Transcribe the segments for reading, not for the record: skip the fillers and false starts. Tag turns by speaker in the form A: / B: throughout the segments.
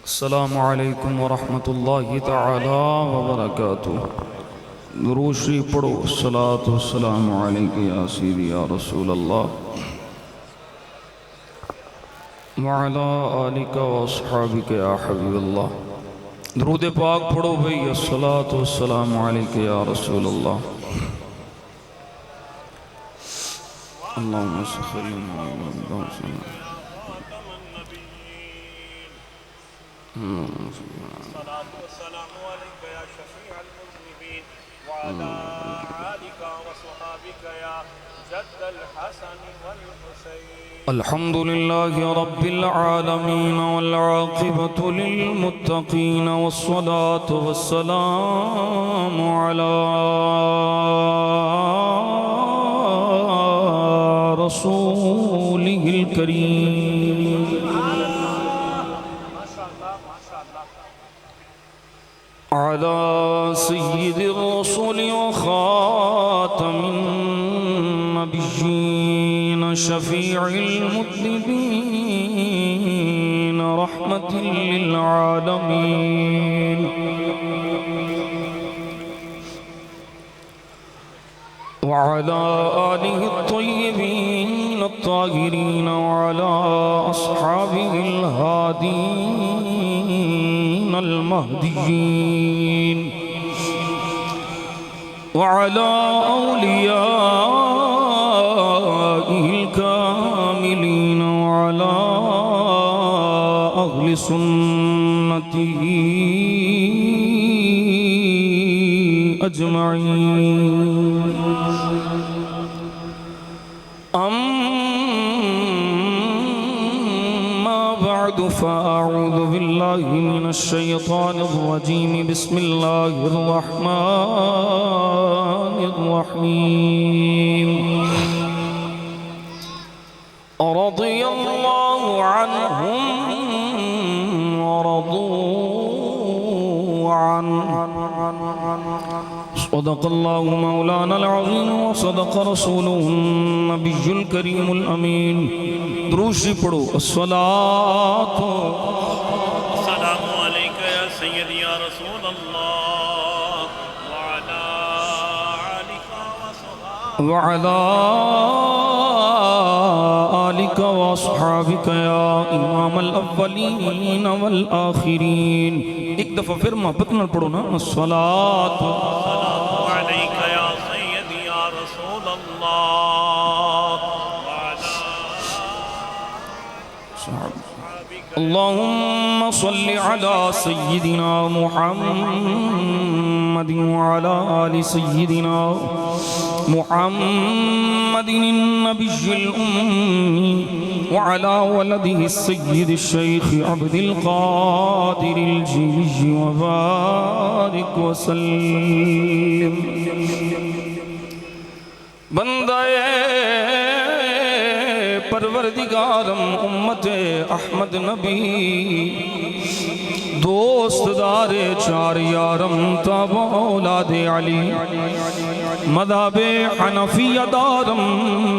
A: السلام علیکم ورحمۃ اللہ تعالی وبرکاتہ۔ درود شریف پڑھو۔ الصلاۃ والسلام علیک یا سیدی یا رسول اللہ وعلی آلک واصحابک یا حبیب اللہ۔ درود پاک پڑھو بھئی۔ الصلاۃ والسلام علیک یا رسول اللہ۔ اللہم صلی اللہ علیہ وسلم۔
B: الصلاة والسلام عليك يا شفيع المذنبين وعلى آلك وصحابك يا جد الحسن والحسين۔
A: الحمد لله رب العالمين والعاقبة للمتقين والصلاة والسلام على رسوله الكريم على سيد الرسل وخاتم النبيين شفيع المذنبين رحمة للعالمين وعلى آله الطيبين الطاهرين وعلى أصحابه الهادين المهديين وعلى أوليائه الكاملين وعلى أهل سنته أجمعين۔ أما بعد فأعوذ بالله من الشيطان الرجيم بسم الله الرحمن الرحيم۔ رضي الله عنهم ورضوا عنه صدق الله مولانا العظيم وصدق رسوله النبي الكريم الأمين۔ دروشی پڑھو۔ الصلاة
B: السلام عليك يا سيدي يا رسول الله وعلى آلك وصحابك
A: وعلى آلك وأصحابك يا امام الاولین والآخرین۔ ایک دفعہ پھر محبت نہ پڑھو نا۔ الصلاة
B: عليك يا سيدي يا رسول الله وعلى
A: اللهم صل على سيدنا محمد وعلى آل سيدنا محمد النبي الأمي وعلى ولده السيد الشيخ عبد القادر الجيلي وبارك وسلم۔ بندہ پروردگارم امت احمد نبی دوست دار چار یارم تاب اولاد علی مذہب حنفیہ دارم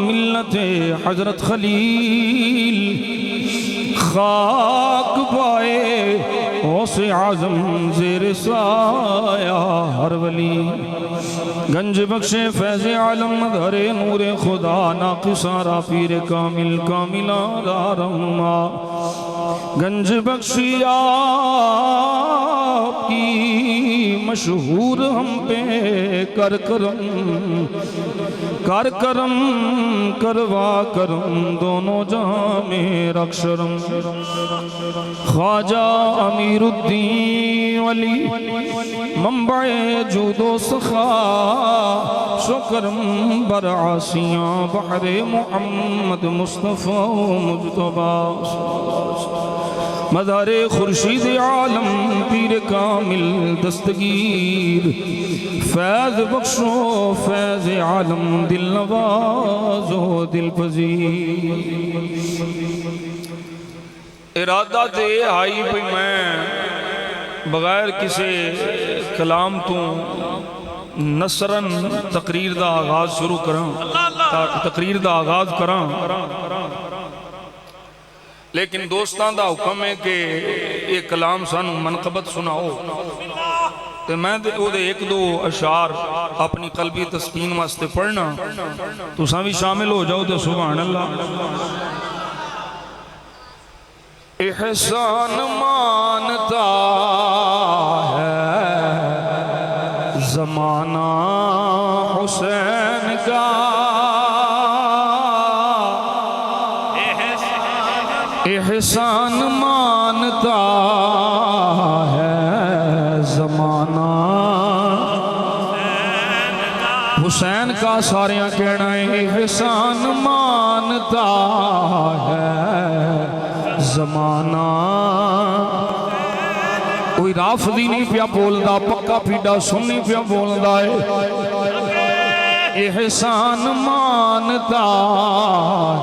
A: ملت حضرت خلیل خاک پائے غوث اعظم زیر سایہ ہر ولی گنج بخش فیض عالم مظہر نور خدا ناقصارا پیر کامل کاملہ رہنما گنج بخشی آپ کی مشہور ہم پہ کر کرم کروا کرم دونوں جہاں میں رکشرم۔ خواجہ امیر الدین ولی منبع جود و سخا شکرم برعاسیاں بحر محمد مصطفیٰ مجتبہ مدار خورشید عالم پیر کامل دستگیر فیض بخشو فیض عالم دل نواز و دل پذیر۔ ارادہ تے آئی پہ میں بغیر کسی کلام تو نصرن تقریر دا آغاز شروع کراں تقریر دا آغاز کراں۔ لیکن دوستان دا حکم ہے کہ ایک کلام سانو منقبت سناؤ تو میں دے ایک دو اشعار اپنی قلبی تسکین واسطے پڑھنا تو ساں بھی شامل ہو جاؤ تو سبحان اللہ احسان مانتا ہے زمانہ حسین کا احسان مانتا ہے زمانہ حسین کا ساریاں کہنا ہے احسان مانتا ہے زمانہ کوئی رافضی نہیں پیا بولدا پکا پیڈا سنی پیا بولدا ہے احسان مانتا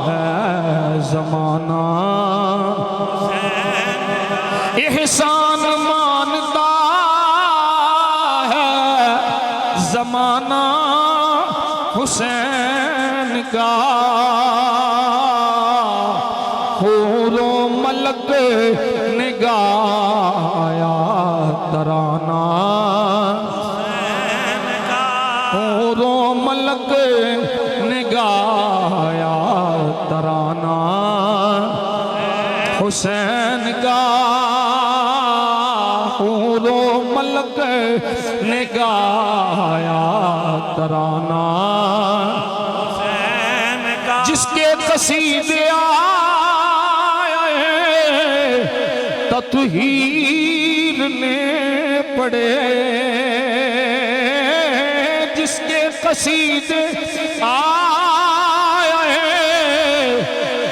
A: ہے زمانہ احسان مانتا ہے زمانہ حسین کا حور و ملک نے گایا ترانہ حور و ملک نے گایا ترانہ حسین کا حور و ملک نے گایا ترانہ جس کے قصیدے آئے تطہیر نے پڑھے جس کے قصیدے آئے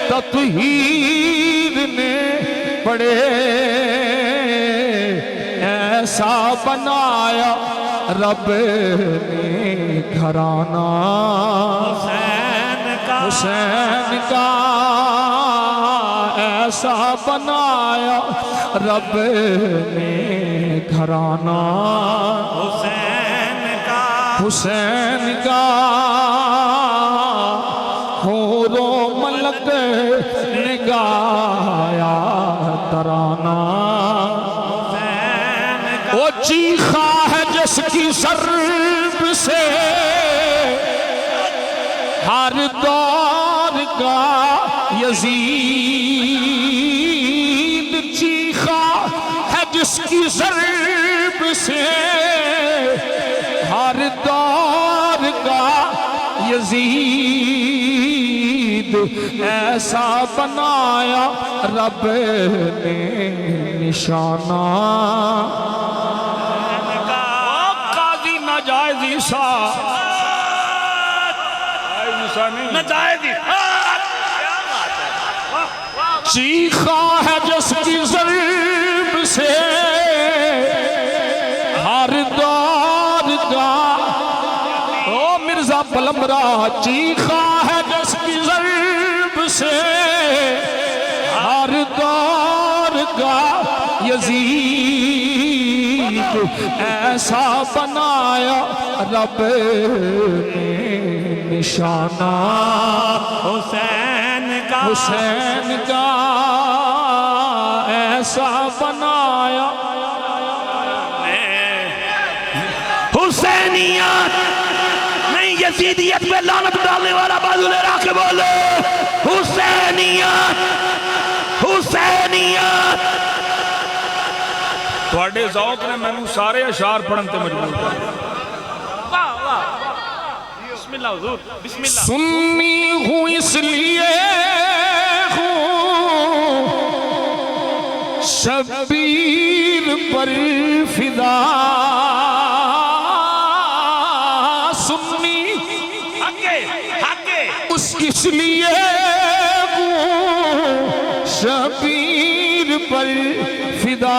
A: تطہیر نے پڑھے ایسا بنایا رب نے گھرانہ حسین کا ایسا بنایا رب نے گھرانہ حسین کا حور و ملک نے گایا ترانہ وہ چیخا ہے جس کی ضرب سے ہر دور کا یزید چیخا ہے جس کی ضرب سے ہر دور کا یزید ایسا بنایا رب نے نشانہ قاضی ناجائزی سا چیخا ہے جس کی ضرب سے ہر دور کا او مرزا پلمبرا چیخا ہے جس کی ضرب سے ہر دور کا یزید ایسا بنایا رب نے نشانہ حسین کا ایسا بنایا
B: حسینیت نہیں یزیدیت پہ لعنت ڈالنے والا بازو لے رہا کے بولے حسینیت
A: تھوڑے ذوق نے میں نے سارے اشعار پڑھن تے مجبور کر
B: بسم اللہ حضور بسم اللہ
A: سنی ہوں اس لیے ہوں شبیر پر فدا سنی اس لیے ہوں شبیر پر فدا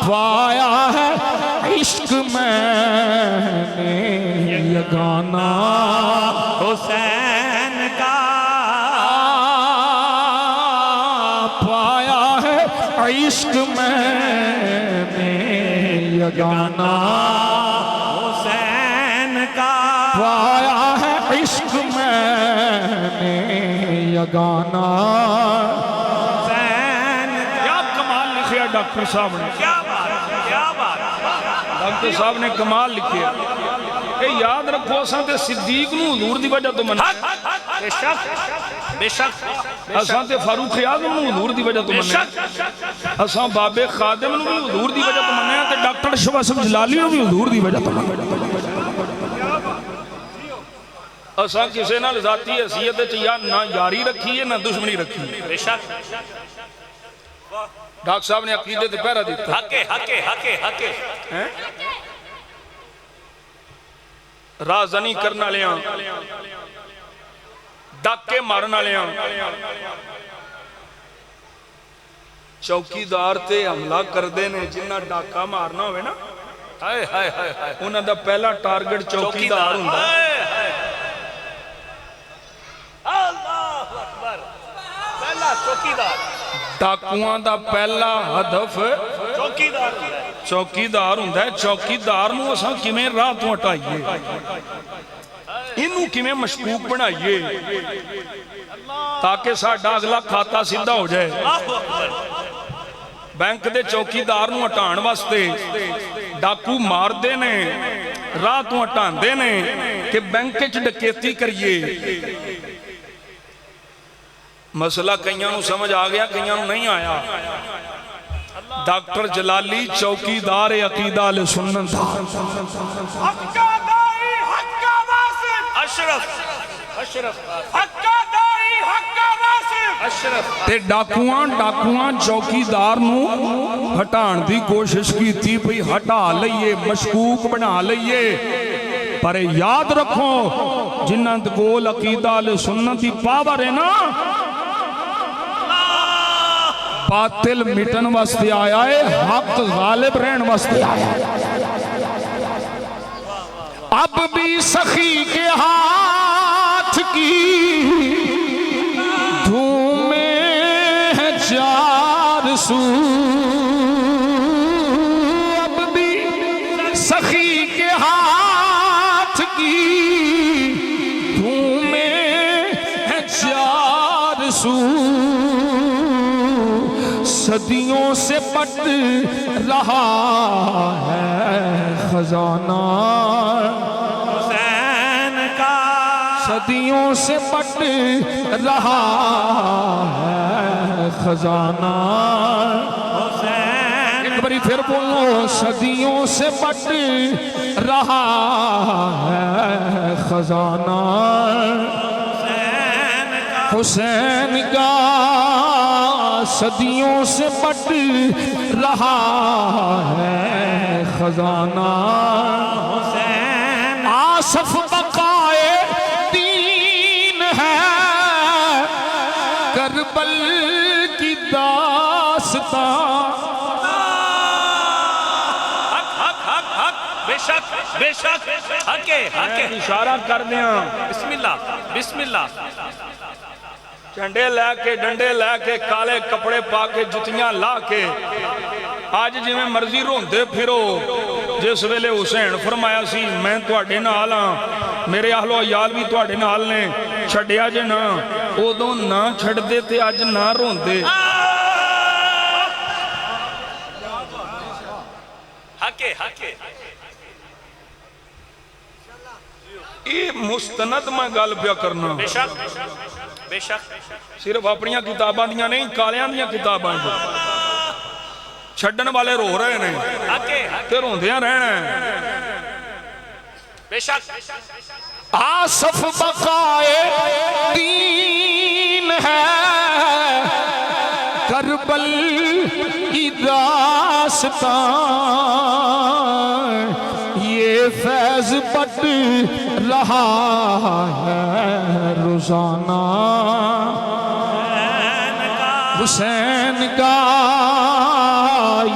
A: پایا ہے عشق میں نے یگانہ
B: حسین کا
A: پایا ہے عشق میں نے یگانہ
B: حسین کا
A: پایا ہے عشق میں نے یگانا
B: حسین
A: کیا کمال لکھیا ڈاکٹر صاحب نے
B: کیا بات کیا بات
A: ڈاکٹر صاحب نے کمال لکھیا اے یاد رکھو اساں تے صدیق نو حضور دی وجہ تو مننے
B: بے شک بے شک
A: اساں تے فاروق اعظم نو حضور دی وجہ تو مننے اساں بابے خادم نو بھی حضور دی وجہ تو مننے تے ڈاکٹر شواصف جلالی نو بھی حضور دی وجہ تو مننے اساں کسے نال ذاتی حیثیت وچ یا نہ یاری رکھی ہے نہ دشمنی رکھی ہے
B: بے شک
A: ڈاکٹر صاحب نے عقیدے تے پہرا دیتا
B: حق
A: رازنی کرنا لیاں ڈاکے مارنا لیاں چوکیدار تے حملہ کر دینے جنہ ڈاکا مارنا ہوئے نا
B: ہائے ہائے ہائے ہائے
A: انہاں دا پہلا ٹارگٹ چوکیدار ہوندا
B: اللہ اکبر پہلا چوکیدار
A: ڈاکواں دا پہلا ہدف
B: چوکیدار
A: چوکیدار ہوندا ہے چوکیدار نو اساں کیویں راہ تو ہٹائیے انہوں کیویں مشکوک بنائیے تاکہ ساڈا اگلا کھاتا سیدھا ہو جائے بینک دے چوکیدار نو ہٹان واسطے ڈاکو مار دے نے راہ تو ہٹان دے نے کہ بینک وچ ڈکیتی کریے مسئلہ کئیاں نو سمجھ آ گیا کئیاں نو نہیں آیا ڈاکٹر جلالی چوکیدار عقیدہ علیہ سنت
B: حقہ دائی حقہ ناصر اشرف حقہ دائی حقہ ناصر اشرف
A: تے ڈاکواں چوکیدار نو ہٹان دی کوشش کی تھی بھئی ہٹا لئیے مشکوک بنا لئیے پر یاد رکھو جنہاں کول عقیدہ علیہ سنت دی پاور ہے نا باطل مٹن واسطے آیا ہے حق غالب رہن واسطے آیا ہے اب بھی سخی کے ہاتھ کی دھومیں ہیں چار سو اب بھی سخی کے ہاتھ کی دھومیں ہیں چار سو صدیوں سے پٹ رہا ہے خزانہ
B: حسین کا
A: صدیوں سے پٹ رہا ہے خزانہ
B: حسین
A: ایک باری پھر بولو صدیوں سے پٹ رہا ہے خزانہ حسین کا صدیوں سے پٹ رہا ہے خزانہ
B: حسین
A: آصف بقائے دین ہے کربل کی داستان
B: بے شک بے شک حق
A: اشارہ کر دیا
B: بسم اللہ
A: چنڈے لے کے ڈنڈے لے کے کالے کپڑے پا کے جتیاں لا کے آج جی میں مرضی روندے پھرو جس ویلے حسین فرمایا سی میں تواڈے نال ہاں میرے اہل و عیال بھی تواڈے نال نے چھڈیا جے نہ اودوں نہ چھڈ دے تے اج نہ روندے
B: حق
A: یہ مستند میں گل پیا کرنا
B: بے شک
A: صرف اپنی کتاباں دیاں نہیں کالیاں دیاں کتاباں جو چھڈن والے رو رہے ہیں تے روندیاں رہنا ہے
B: بے شک
A: آصف بقائے دین ہے کربل کی داستان یہ فیض بٹ رہا ہے روزانہ حسین کا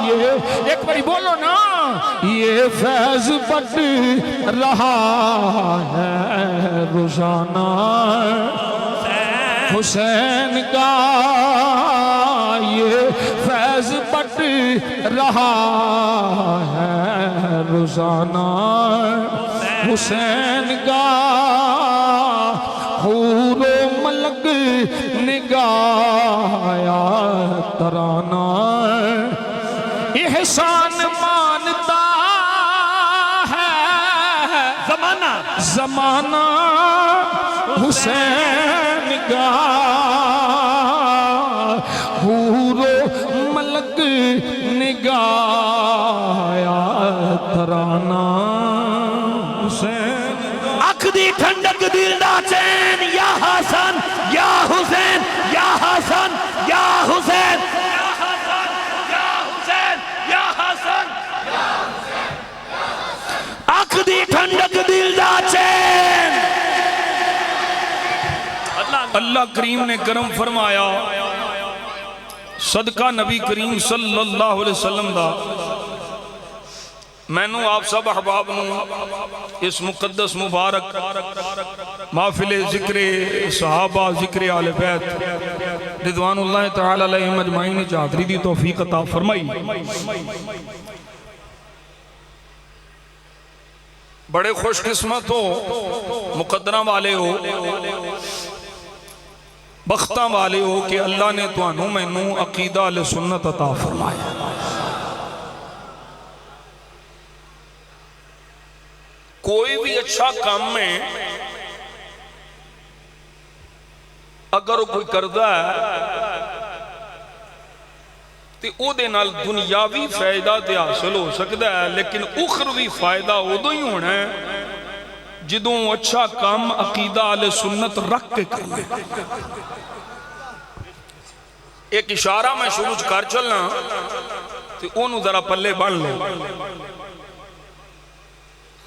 A: یہ ایک باری بولو نا یہ فیض بٹ رہا ہے روزانہ حسین کا یہ فیض بٹ رہا ہے روزانہ حسین کا حور و ملک گایا ترانہ احسان مانتا ہے
B: زمانہ
A: زمانہ حسین حور و ملک نگایا ترانہ حسین
B: اکھ دی ٹھنڈک دل دا چین یا حسن یا حسین یا حسن یا حسین یا حسن یا حسین یا حسن اکھ دی ٹھنڈک دل دا چین
A: اللہ کریم نے کرم فرمایا صدقہ نبی کریم صلی اللہ علیہ وسلم دا میں نو آپ سب احباب نو اس مقدس مبارک محفل ذکر صحابہ ذکر آل بیت رضوان اللہ تعالی علیہم اجمعین چادری دی توفیق عطا فرمائی بڑے خوش قسمت ہو مقدرہ والے ہو بختہ والے ہو کہ اللہ نے توانوں میں نو عقیدہ اہل سنت عطا فرمایا کوئی بھی اچھا کام میں اگر وہ کوئی کردہ ہے تو او دے نال دنیاوی فائدہ تے حاصل ہو سکتا ہے لیکن اخروی فائدہ او دو ہی ہونا ہے جدوں اچھا کام عقیدہ اہل سنت رکھ کے کرنا ہے ایک اشارہ میں شروع کر چلنا تو انہوں ذرا پلے بن لے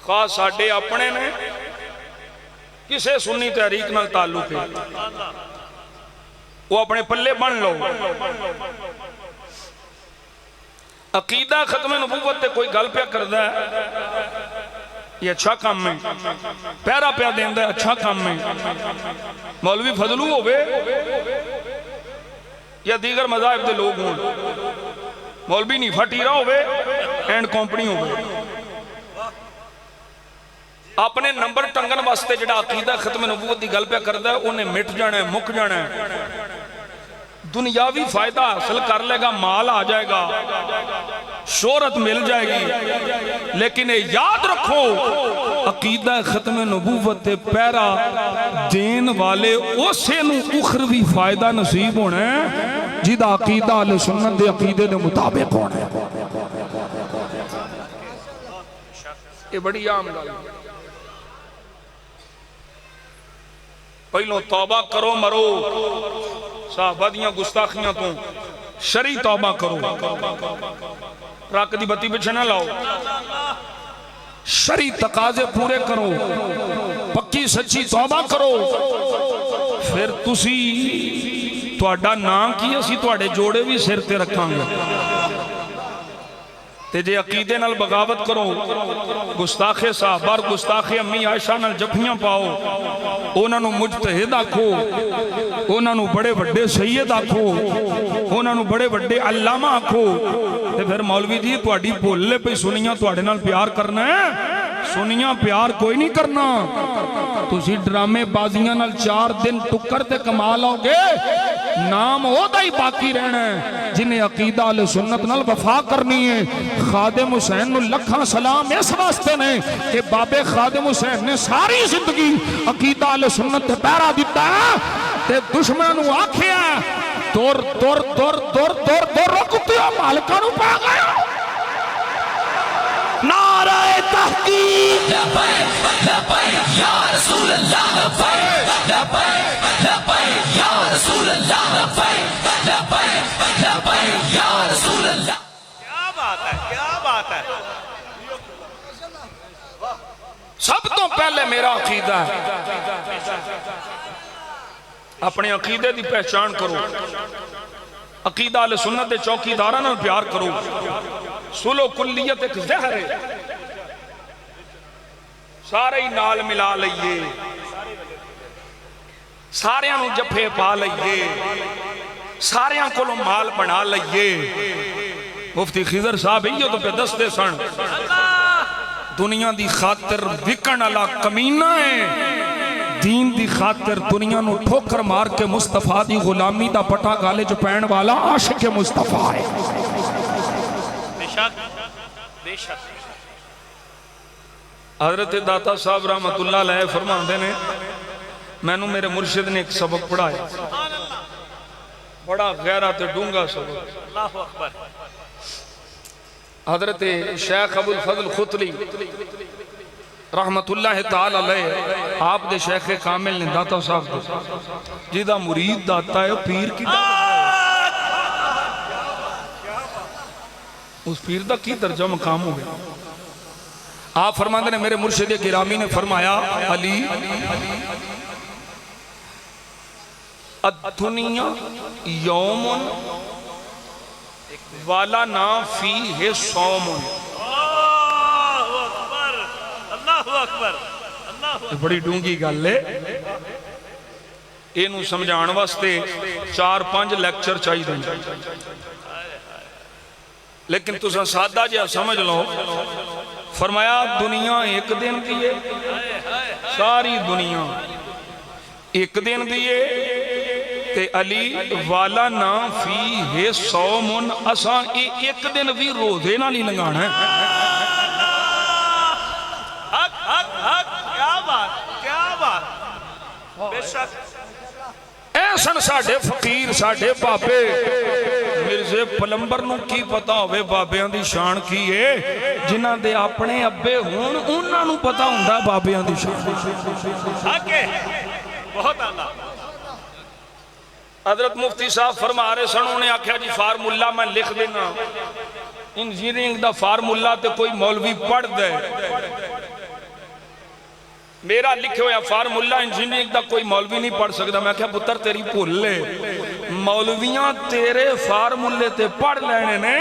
A: خاص ساڑھے اپنے نے کسے سنی تحریک نال تعلق ہے وہ اپنے پلے بن لو عقیدہ ختم نبوت تے کوئی گل پہ کردہ ہے یہ اچھا کام ہے پیرا پہ دیندہ ہے اچھا کام ہے مولوی فضلو ہوئے یا دیگر مذاہب دے لوگ ہوں مولوی نہیں پھٹیرہ ہوئے اینڈ کمپنی ہوئے اپنے نمبر ٹنگن واسطے جڑا عقیدہ ختم نبوت دی گل پہ کردہ ہے انہیں مٹ جانا ہے مک جانا ہے دنیاوی فائدہ حاصل کر لے گا مال آ جائے گا شہرت مل جائے گی لیکن یاد رکھو عقیدہ ختم نبوت پیرا دین والے اسے نو اخروی فائدہ نصیب ہونا ہے جیدہ عقیدہ اہل سنت دے عقیدے دے مطابق ہونا ہے یہ بڑی عام گل پہلو توبہ کرو مرو صحابہ دیاں گستاخیاں تو شرعی توبہ کرو راک دی بتی بچھے نہ لاؤ شرعی تقاضے پورے کرو پکی سچی توبہ کرو پھر تسی تواڈا نام کی اسی تواڈے جوڑے بھی سر تے رکھاں گے تے جے عقیدے نال بغاوت کرو گستاخ صحابہ اور گستاخ امی عائشہ نال جفیاں پاؤ انہاں نو مجتہد آکھو انہاں نو بڑے بڑے سید آکھو انہاں نو بڑے بڑے علامہ آکھو تے پھر مولوی جی تواڈی بھولے پہ سنیاں تواڈے نال پیار کرنا ہے سنیاں پیار کوئی نہیں کرنا تسی ڈرامے بازیاں نال 4 دن ٹکر تے کمال آؤ گے نام ہو دا ہی باقی رہنا ہے جنہیں عقیدہ اہل سنت نال وفا کرنی ہے خادم حسین نو لکھاں سلام اس واسطے نے کہ بابے خادم حسین نے ساری زندگی عقیدہ اہل سنت تے پیرا دیتا ہے تے دشمنوں نو آکھیا دور دور دور دور دور دور رکھتے ہو مالکہ نو پا گیا
B: نعرہ تحقیق
C: لبیک لبیک یا رسول اللہ لبیک لبیک لبیک یا رسول اللہ لبیک لبیک لبیک یا رسول اللہ
B: کیا بات ہے کیا بات ہے
A: سب تو پہلے میرا عقیدہ ہے اپنے عقیدے دی پہچان کرو عقیدہ اہل سنت دے چوکی دارہ نال پیار کرو سلو کلیت ایک زہر ہے سارے ہی نال ملا لئیے سارے انہوں جپے پا لئیے سارے انہوں کو مال بنا لئیے مفتی خضر صاحب ہی تو پہ دستے سن دنیا دی خاطر وکن اللہ کمینہ ہے دین دی خاطر دنیا نو ٹھوکر مار کے مصطفیٰ دی غلامی دا پٹا گالے جو پہن والا عاشق مصطفیٰ ہے.
B: بے شک بے شک.
A: حضرت داتا صاحب رحمت اللہ علیہ فرماندے نے میں نو میرے مرشد نے ایک سبق پڑھایا, بڑا گہرا تے ڈونگا سبق.
B: اللہ اکبر.
A: حضرت شیخ ابو الفضل خطلی رحمت اللہ تعالی علیہ آپ دے شیخ کامل نے داتا صاحب دے جیدہ مرید داتا ہے پیر کی اس پیر دا کی درجہ مقام ہو گیا. آپ فرماندے نے میرے مرشد گرامی نے فرمایا علی الدنیا یوم والا نا فیہ صوم.
B: اللہ اکبر اللہ اکبر.
A: بڑی ڈونگی گل ہے, اینو سمجھان واسطے 4-5 لیکچر چاہیے دیں, لیکن تساں سادہ جہاں سمجھ لو. فرمایا دنیا ایک دن دیئے, ساری دنیا ایک دن دیئے, تے علی والا نا فیہ صوم, اساں ایک دن بھی روزے نہ لی لنگانا ہے.
B: حق حق حق. کیا بات کیا بات. بے شک.
A: ایسن ساڑھے فقیر ساڑھے بابے مرزے پلمبر نو کی پتا ہوئے بابیاں دی شان کی ہے, جنہ دے اپنے ابے ہون انہاں نو پتا ہوندہ بابیاں دی شان.
B: حق ہے. بہت اللہ.
A: حضرت مفتی صاحب فرما رہے سن, انہوں نے آکھیا جی فارمولہ میں لکھ دینا, انجینئرنگ دا فارمولہ تے کوئی مولوی پڑھ دے, میرا لکھے ہویا فارمولہ انجینئرنگ دا کوئی مولوی نہیں پڑھ سکتا. میں کہا پتر تیری بھول لے, مولویاں تیرے فارمولے تے پڑھ لینے نے.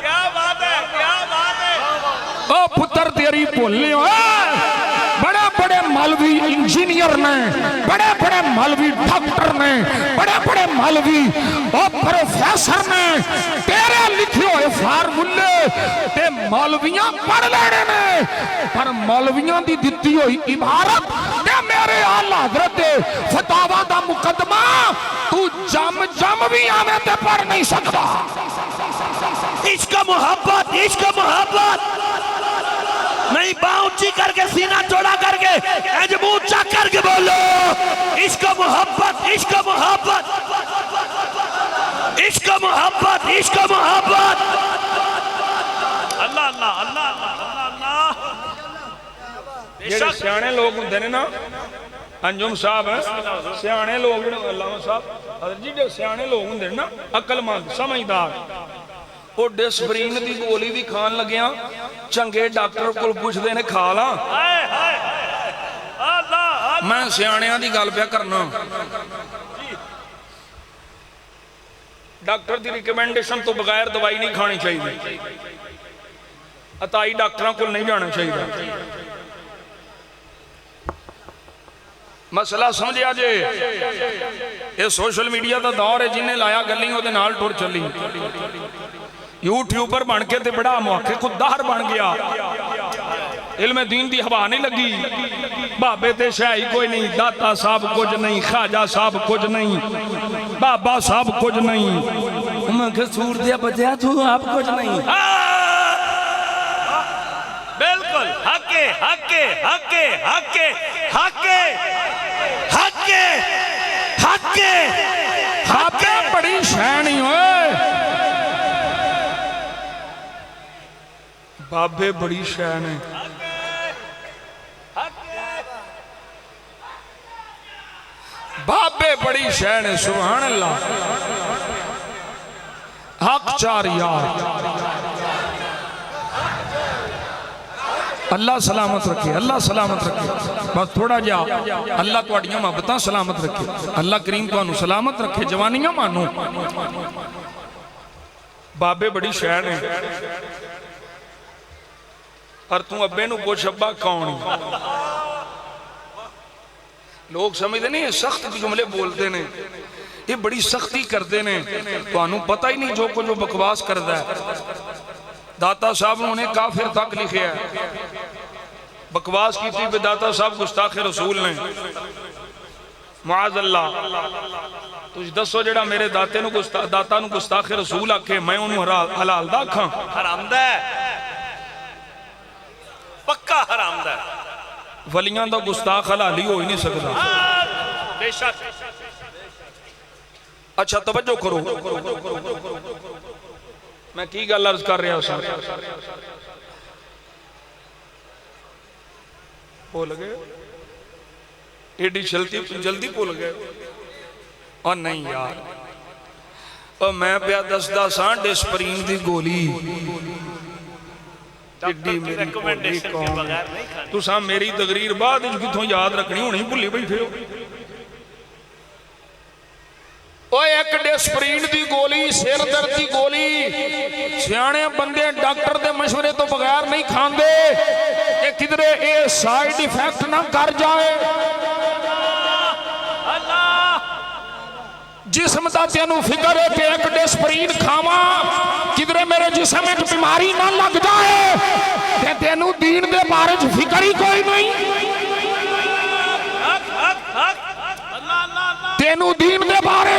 B: کیا بات ہے کیا بات ہے.
A: او پتر تیری بھول لے, بڑے بڑے مولوی انجینئر نے, بڑے بڑے مولوی ڈاکٹر نے, بڑے بڑے مولوی اور پروفیسر نے تیرے لکھے ہوئے فارمولے تے مولویاں پڑھ لینے نے, پر مولویاں دی دتی ہوئی عبارت تے میرے اعلیٰ حضرت فتاوہ دا مقدمہ تو جم جم بھی آنے تے پڑھ نہیں سکتا.
B: عشق محبت عشق محبت. نہیں باؤں اونچی کر کے سینہ چوڑا کر کے اجب اونچا کر کے بولو عشق محبت عشق محبت عشق محبت عشق محبت. اللہ اللہ اللہ اللہ اللہ.
A: یہ سیانے لوگ ہوندے نے نا, انجم صاحب ہیں سیانے لوگ, علامہ صاحب حضرت جی جو سیانے لوگ ہوندے نا عقل مند سمجھدار, وہ ڈسپرین دی گولی بھی کھان لگیاں چنگے ڈاکٹر کو پوچھ دینے کھا لا. میں سیانیاں دی گل پہ کرنا, ڈاکٹر دی ریکمنڈیشن تو بغیر دوائی نہیں کھانی چاہیے, عطائی ڈاکٹراں کو نہیں جانا چاہیے. مسئلہ سمجھے جے, یہ سوشل میڈیا دا دور ہے, جنہیں لایا گلی ہو دے نال ٹور چلی, یوٹیوبر بن کے تے بڑا محقق خوددار بن گیا, علم دین دی ہوا نہیں لگی, بابے تے شاہی کوئی نہیں, داتا صاحب کچھ نہیں, خواجہ صاحب کچھ نہیں, بابا صاحب کچھ نہیں, میں کہ سور دیا بچیا تو آپ کچھ نہیں.
B: بالکل حق حق حق حق حق حق حق حق.
A: بڑی شینی ہوئے, بابے بڑی شین ہے, بابے بڑی شین ہے. سبحان اللہ. حق چار یار, اللہ سلامت رکھے, اللہ سلامت رکھے. بس تھوڑا جا اللہ تو اڑیاں محبتاں سلامت رکھے, اللہ کریم تو انہوں سلامت رکھے, جوانیاں مانو. بابے بڑی شین ہے, اور تم ابے نو پوچھ ابا کون. لوگ سمجھتے نہیں یہ سخت جملے بولتے ہیں, یہ بڑی سختی کرتے ہیں, تو انہوں پتہ ہی نہیں جو کو جو بکواس کرتا ہے. داتا صاحب نے کافر تک لکھے ہے, بکواس کی تھی بداتا صاحب گستاخ رسول نے معاذ اللہ تجھ دسو جڑا میرے داتا نو گستاخ رسول آکھے میں انہوں حلال دا کھاں
B: حرام دا ہے پکا حرام دا ہے
A: ولیاں دا گستاخ حلالی ہو ہی نہیں سکتا
B: بے شک
A: اچھا توجہ کرو میں کی گل عرض کر رہا ہوں بھول گئے ایڈی جلدی بھول گئے اور نہیں یار اور میں پیا دسدا ساں ڈسپرین دی گولی ایڈی میری گولی کون تو ساں میری تقریر بعد کتھوں یاد رکھنی ہونی بھلی بیٹھے ہو اوہ ایک ڈسپرین دی گولی سر درد دی گولی سیانے بندے ڈاکٹر دے مشورے تو بغیر نہیں کھان دے کہ کدھرے اے سائیڈ ایفیکٹ نہ کر جائے جسم دا تینوں فکر ہے کہ ایک ڈسپرین کھاواں کدھرے میرے جسم ایک بیماری نہ لگ جائے کہ تینوں دین دے بارے فکر ہی کوئی نہیں تینوں دین دے بارے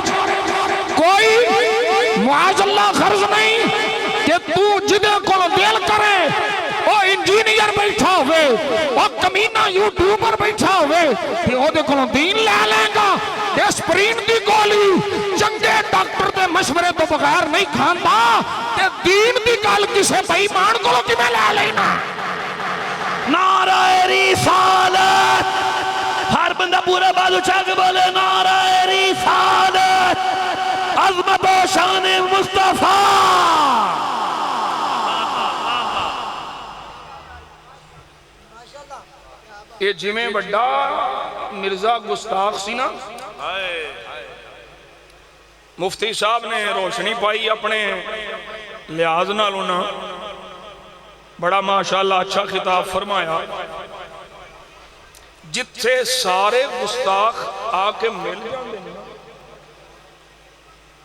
A: کوئی معاذ اللہ غرض نہیں کہ تو جدے کو دل کرے وہ انجینئر بیٹھا ہوئے وہ کمینہ یوٹیوبر بیٹھا ہوئے کہ وہ دے کو دین لے لے گا ڈسپرین دی گولی چنگے ڈاکٹر دے مشورے تو بغیر نہیں کھاندا کہ دین دی گل کسے بھائی مان کو کی میں لے لینا
B: نعرہ رسالت ہر بندہ پورا بازو چاہ کے بولے نعرہ رسالت عظمت و شان مصطفیٰ
A: یہ جمیں بڑا مرزا گستاخ سی نا مفتی صاحب نے روشنی پائی اپنے لحاظ نالونا بڑا ماشاءاللہ اچھا خطاب فرمایا جتھے سارے گستاخ آکے مل جاندے ہیں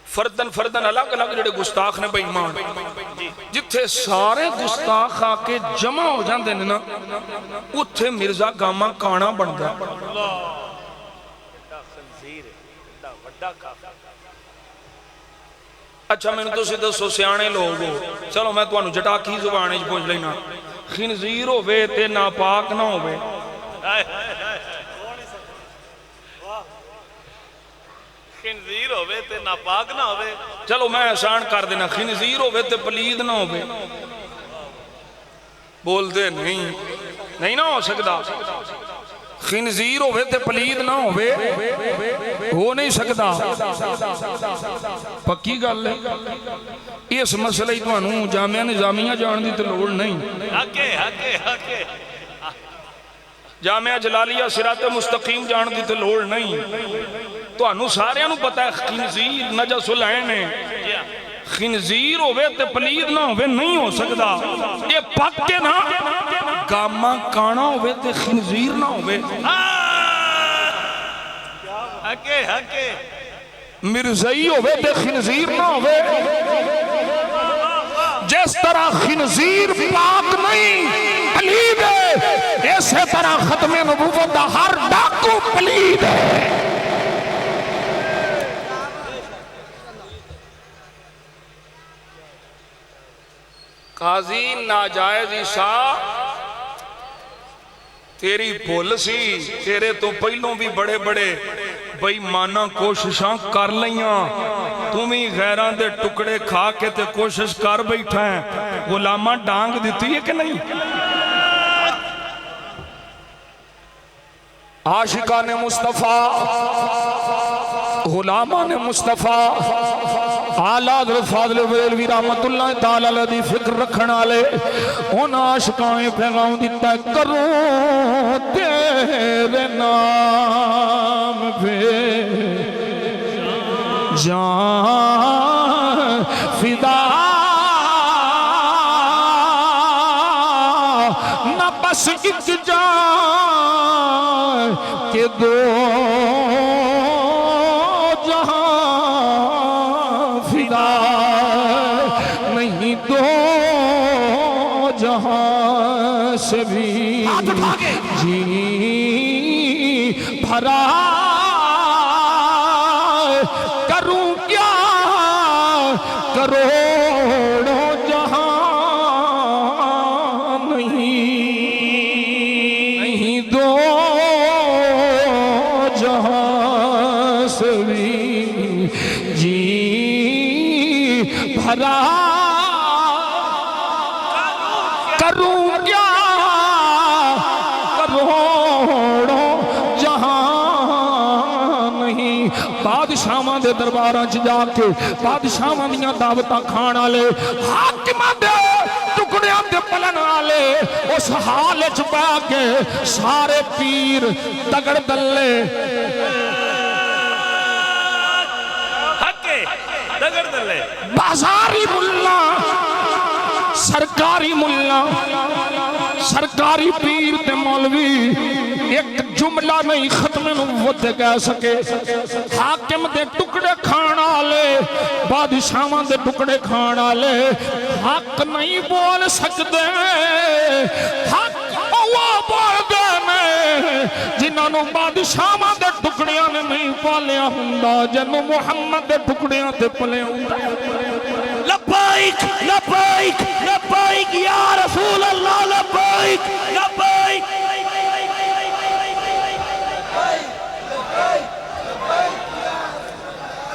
A: فردن الگ جڑے گستاخ نے بھائی مان جتھے سارے گستاخ آکے جمع ہو جاندے ہیں نا اتھے مرزا گاما کانا بندا اچھا میں نے تو سیدھا سو سیانے لوگ ہو چلو میں تو انہوں جٹا کی زبانے جو پوچھ لینا خنزیر ہوئے تے ناپاک نہ ہوئے
B: خنزیر ہوئے تے ناپاک نہ ہوئے
A: چلو میں احسان کر دینا خنزیر ہوئے تے پلید نہ ہوئے بول دے نہیں نہ ہو سکتا خنزیر ہوئے تے پلید نہ ہوئے ہو نہیں سکتا پکی گل ہے اس مسئلہ ہی تو انہوں جامعہ نظامیہ جان دی تے لوڑ نہیں
B: حقے
A: جامعہ جلالیہ صراط مستقیم جان دی تے لوڑ نہیں تو انہوں سارے انہوں پتہ ہے خنزیر نجس العین ہے خنزیر ہوئے تے پلید نہ ہوئے نہیں ہو سکتا یہ پک کے نا گاما کانا ہوئے تے خنزیر نہ ہوئے
B: حقے
A: مرزائی ہوئے تے خنزیر نہ ہوئے جس طرح خنزیر پاک نہیں پلید ہے اسی طرح ختم نبوت دا ہر ڈاکو پلید ہے قاضی ناجائز عیسیٰ تیری بھول سی تیرے تو پہلوں بھی بڑے بڑے بھئی مانا کوششاں کر لیاں تمہیں غیران دے ٹکڑے کھا کے تے کوشش کر بیٹھا ہے غلامہ ڈانگ دیتی ہے کہ نہیں عاشقان مصطفیٰ غلامان مصطفیٰ اعلیٰ حضرت فاضل بریلوی رحمت اللہ تعالیٰ لدی فکر رکھنا لے ان عاشقائیں پیغام دیتا ہے کروں تیرے نام پہ جان فدا نہ بس ایک جان کہ دو جہاں سے بھی
B: ہاتھ اٹھا کے
A: جی بھرا کروں کیا کروڑوں جہاں نہیں دو جہاں سے بھی جی بھرا کروں کیا کروڑوں جہاں نہیں بادشاہاں دے درباراں چ جا کے بادشاہاں دیاں دعوتاں کھان والے حاکماں دے ٹکڑیاں تے پلن والے اس حال وچ پا کے سارے پیر تگڑ دلے
B: حقے دگڑ دلے
A: بازاری ملا سرکاری ملا سرکاری پیر تے مولوی ایک جملہ نہیں ختم نبوت کہہ سکے حاکم دے ٹکڑے کھان والے بادشاہاں دے ٹکڑے کھان والے حق نہیں بول سکتے حق وہ بول دے میں جنہاں نو بادشاہاں دے ٹکڑیاں نے نہیں پالیا ہوندا جنوں محمد دے ٹکڑیاں تے پلے ہوندا
B: لبائک لبائک لبائک یا رسول اللہ لبائک لبائک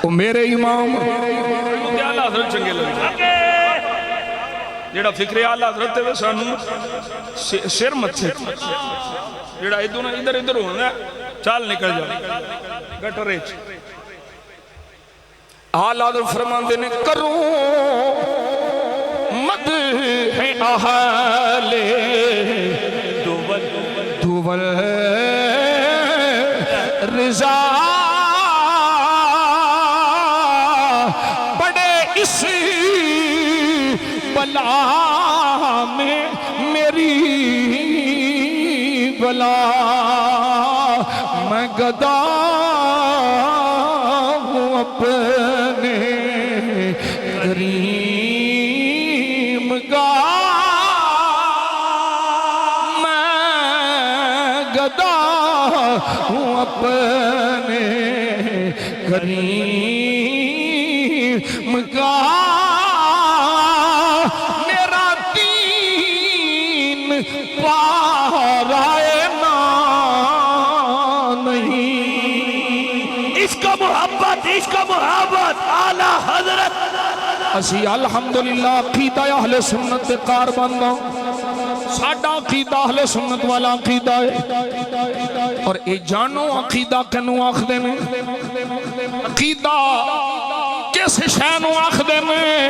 A: او میرے امام
D: اعلیٰ حضرت چنگے لگے جیڑا فکر اعلیٰ حضرت تے سانو سر متھے جیڑا ادھر ادھر ادھر ہونا چال نکل جا گٹر ریچ
A: اعلیٰ حضرت فرماندے نے کروں مدح اہل دول رضا بڑے اس بلا میں میری بلا میں گدا ہوں اپنے کریم کا میں گدا ہوں اپنے کریم کا میرا دین پارائے نا نہیں
B: عشق محبت اعلیٰ حضرت
A: اسی الحمدللہ عقیدہ اہل سنت دے کار بندہ ساڈا عقیدہ اہل سنت والا عقیدہ ہے اور اے جانو عقیدہ کنو آخ دے میں عقیدہ کس شینو آخ دے میں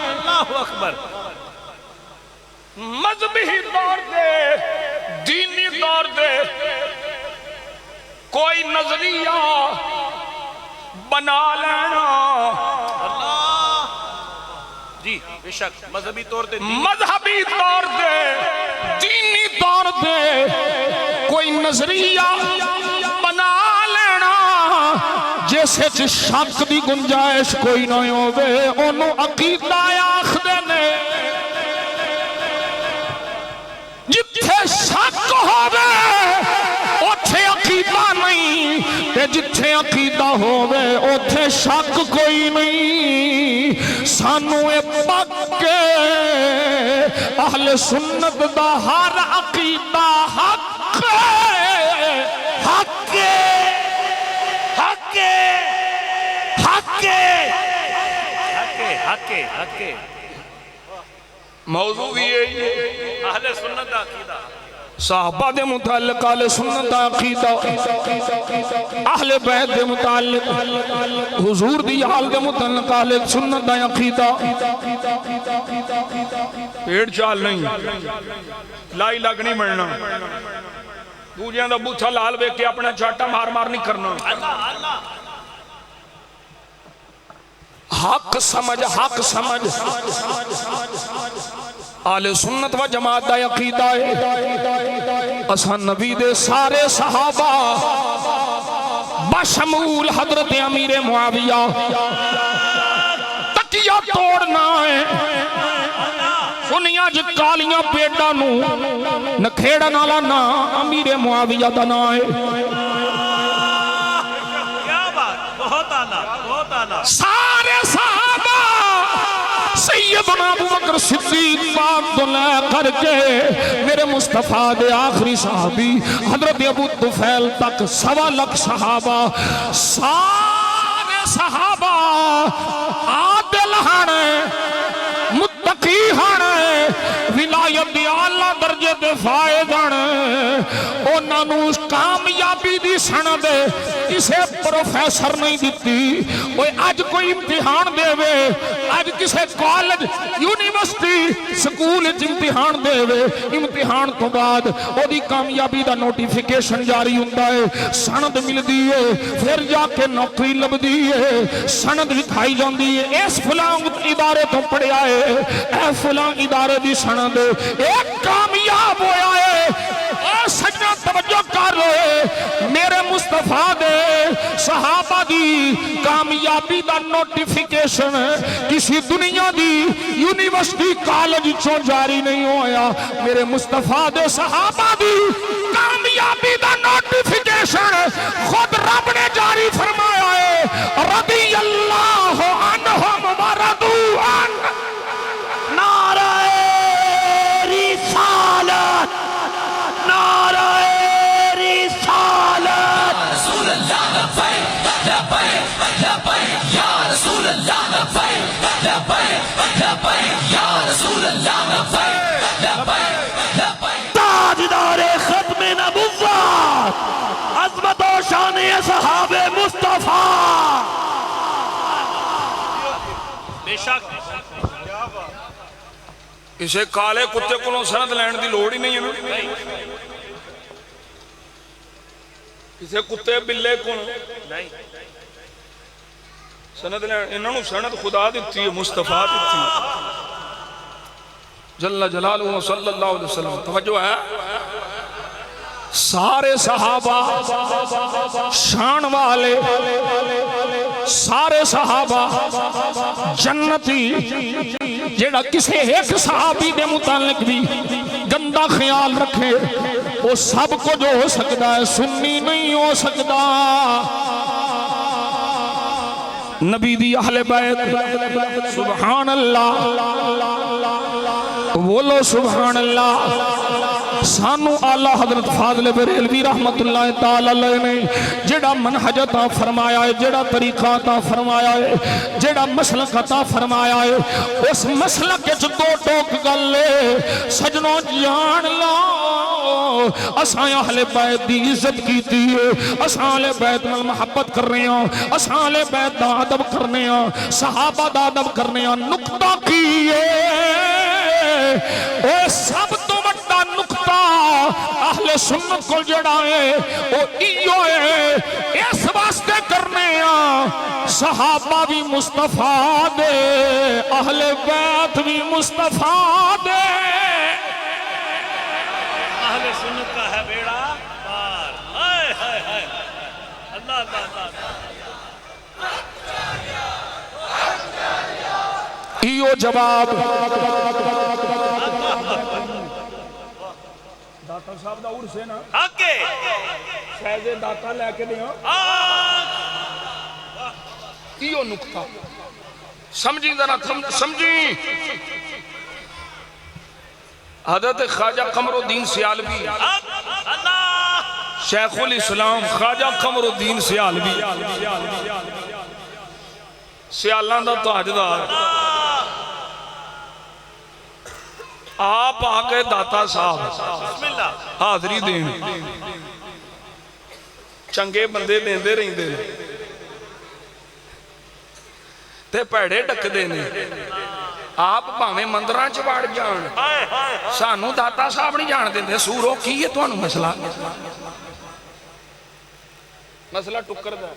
B: اللہ اکبر
D: مذہبی طور دے دینی طور دے کوئی نظریہ بنا لینا
B: جی بے شک مذہبی طور تے
D: مذہبی طور دے
A: دینی طور دے کوئی نظریہ بنا لینا جیسے چ شک دی گنجائش کوئی نہ ہووے اونوں عقیدہ آکھدے نے جتھے شک ہووے اوتھے عقیدہ نہیں تے جتھے عقیدہ ہووے اوتھے شک کوئی نہیں سانو اے پکے اہل سنت دا ہر عقیدہ حق
B: حق حق حق حق حق
D: موضوع بھی ہے
B: اہل سنت دا عقیدہ
A: صحابہ دے متعلق اہل سنت دا عقیدہ اہل بیت دے متعلق حضور دی حال دے متعلق اہل سنت دا عقیدہ
D: پیڑ چال نہیں لائی لگ نہیں مرنا دوجیاں دا بوتھا لال بے کے اپنا چاٹا مار مار نہیں کرنا
A: حق سمجھ آل سنت و جماعت دا عقیدہ ہے اساں نبی دے سارے صحابہ بشمول حضرت امیر معاویہ تکیہ توڑنا ہے سنیا ج کالیاں پیڈاں نو نکھیڑن والا نا امیر معاویہ دا نا ہے
B: کیا بات بہت آلہ بہت آلہ
A: سارے صحابہ سیدنا ابو بکر صدیق پاک تو لے کر کے میرے مصطفیٰ دے آخری صحابی حضرت ابو طفیل تک 1.25 لاکھ صحابہ سارے صحابہ عادل ہانے متقی ہانے ولایت دی اعلیٰ درجے دے فائد ہانے انہاں نو کامیابی دی سند کسے پروفیسر نہیں دیتی وہ اج کوئی امتحان دے وے اج کسے کالج یونیورسٹی سکول امتحان دے وے امتحان تو بعد وہ دی کامیابی دا نوٹیفیکیشن جاری ہوتا ہے سند مل دیئے پھر جا کے نوکری لب دیئے سند دکھائی جان دیئے اس فلاں ادارے تو پڑے آئے اے فلاں ادارے دی سند ایک کامیاب ہویا ہے اے سجنہ توجہ کر رہے میرے مصطفیٰ دے صحابہ دی کامیابی دا نوٹیفیکیشن کسی دنیا دی یونیورسٹی کالج چوں جاری نہیں ہویا میرے مصطفیٰ دے صحابہ دی کامیابی دا نوٹیفیکیشن خود رب نے جاری فرمایا ہے رضی اللہ عنہم ورضوا عنہ
B: نعرہ رسالت نعرہ رسالت
C: رسول اللہ لبیک لبیک لبیک یا رسول اللہ لبیک لبیک لبیک یا رسول اللہ لبیک لبیک لبیک
B: تاجدار ختم نبوت عظمت و شان اصحاب مصطفیٰ بے شک
D: کسے کالے کتے کو سند لین دی لوڑ ہی نہیں ہے کسے کتے بلے کو
B: نہیں
D: سند لین انہوں سند خدا دیتی ہے مصطفیٰ دیتی ہے جل جلالہ صلی اللہ علیہ وسلم توجہ ہے
A: سارے صحابہ شان والے سارے صحابہ جنتی جیڑا کسے ایک صحابی دے متعلق بھی گندہ خیال رکھے وہ سب کو جو ہو سکتا ہے سنی نہیں ہو سکتا نبی دی اہل بیت سبحان اللہ بولو سبحان اللہ سانو آلہ حضرت فاضل بریلوی رحمت اللہ تعالی علیہ نے جڑا منہج عطا فرمایا ہے جڑا طریقہ عطا فرمایا ہے جڑا مسلک عطا فرمایا ہے اس مسلک کے دو ٹوک گلے سجنوں جان لا اساں اہل بیت دی عزت کیتی ہے اساں اہل بیت نال محبت کر رہے ہیں اساں اہل بیت دا ادب کرنے ہیں صحابہ دا ادب کرنے ہیں نقطہ کی ہے اے سب تو بڑا نقطہ اہل سنت کو جڑا ہے وہ ایو ہے اس واسطے کرنے ہیں صحابہ بھی مصطفیٰ دے اہل بیت بھی مصطفیٰ دے
B: اہل سنت کا ہے بیڑا پار ہائے ہائے ہائے اللہ اللہ اللہ
A: ایو جواب
D: داتا صاحب دا عرص ہے نا
B: حقے
D: شہزے داتا لے کے دیا کیوں نکتہ سمجھی ذرا سمجھی حضرت خواجہ قمر الدین سیالوی
B: اللہ
D: شیخ الاسلام خواجہ قمر الدین سیالوی سیالان دا تاجدار آپ آگے داتا صاحب
B: بسم اللہ
D: حاضری دین چنگے بندے دین دے رہیں دے تے پیڑے ڈک دینے آپ پاہمیں مندران چباڑ جان سانو داتا صاحب نہیں جان دیں دے سورو کی یہ تو انو مسئلہ مسئلہ ٹکر دا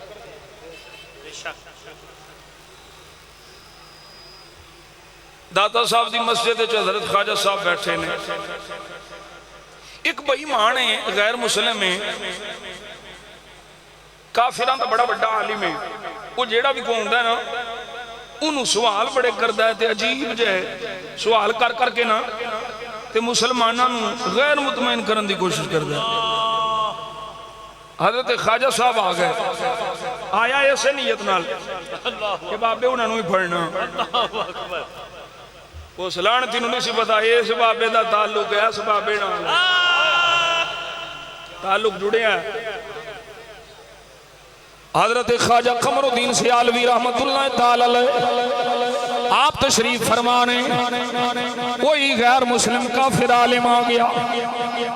D: داتا صاحب دی مسجد حضرت خواجہ صاحب بیٹھے نے ایک بھائی مان ہے غیر مسلم ہے کافران تا بڑا بڑا عالم ہے وہ جیڑا بھی کو ہوندہ ہے نا
A: انہوں سوال بڑے کردہ ہے تے عجیب جائے سوال کر کے نا تے مسلمانوں غیر مطمئن کرن دی کوشش کردہ ہے حضرت خواجہ صاحب آ گئے آیا ایسے نیت نال کہ بابے انہوں نے پڑھنا وہ سلانتی انہوں نے سی پتا اس بابے دا تعلق ہے اس بابے نال تعلق جڑے ہیں حضرت خواجہ قمر الدین سیالوی رحمت اللہ تعالی علیہ آپ تشریف فرمانے کوئی غیر مسلم کافر عالم آ گیا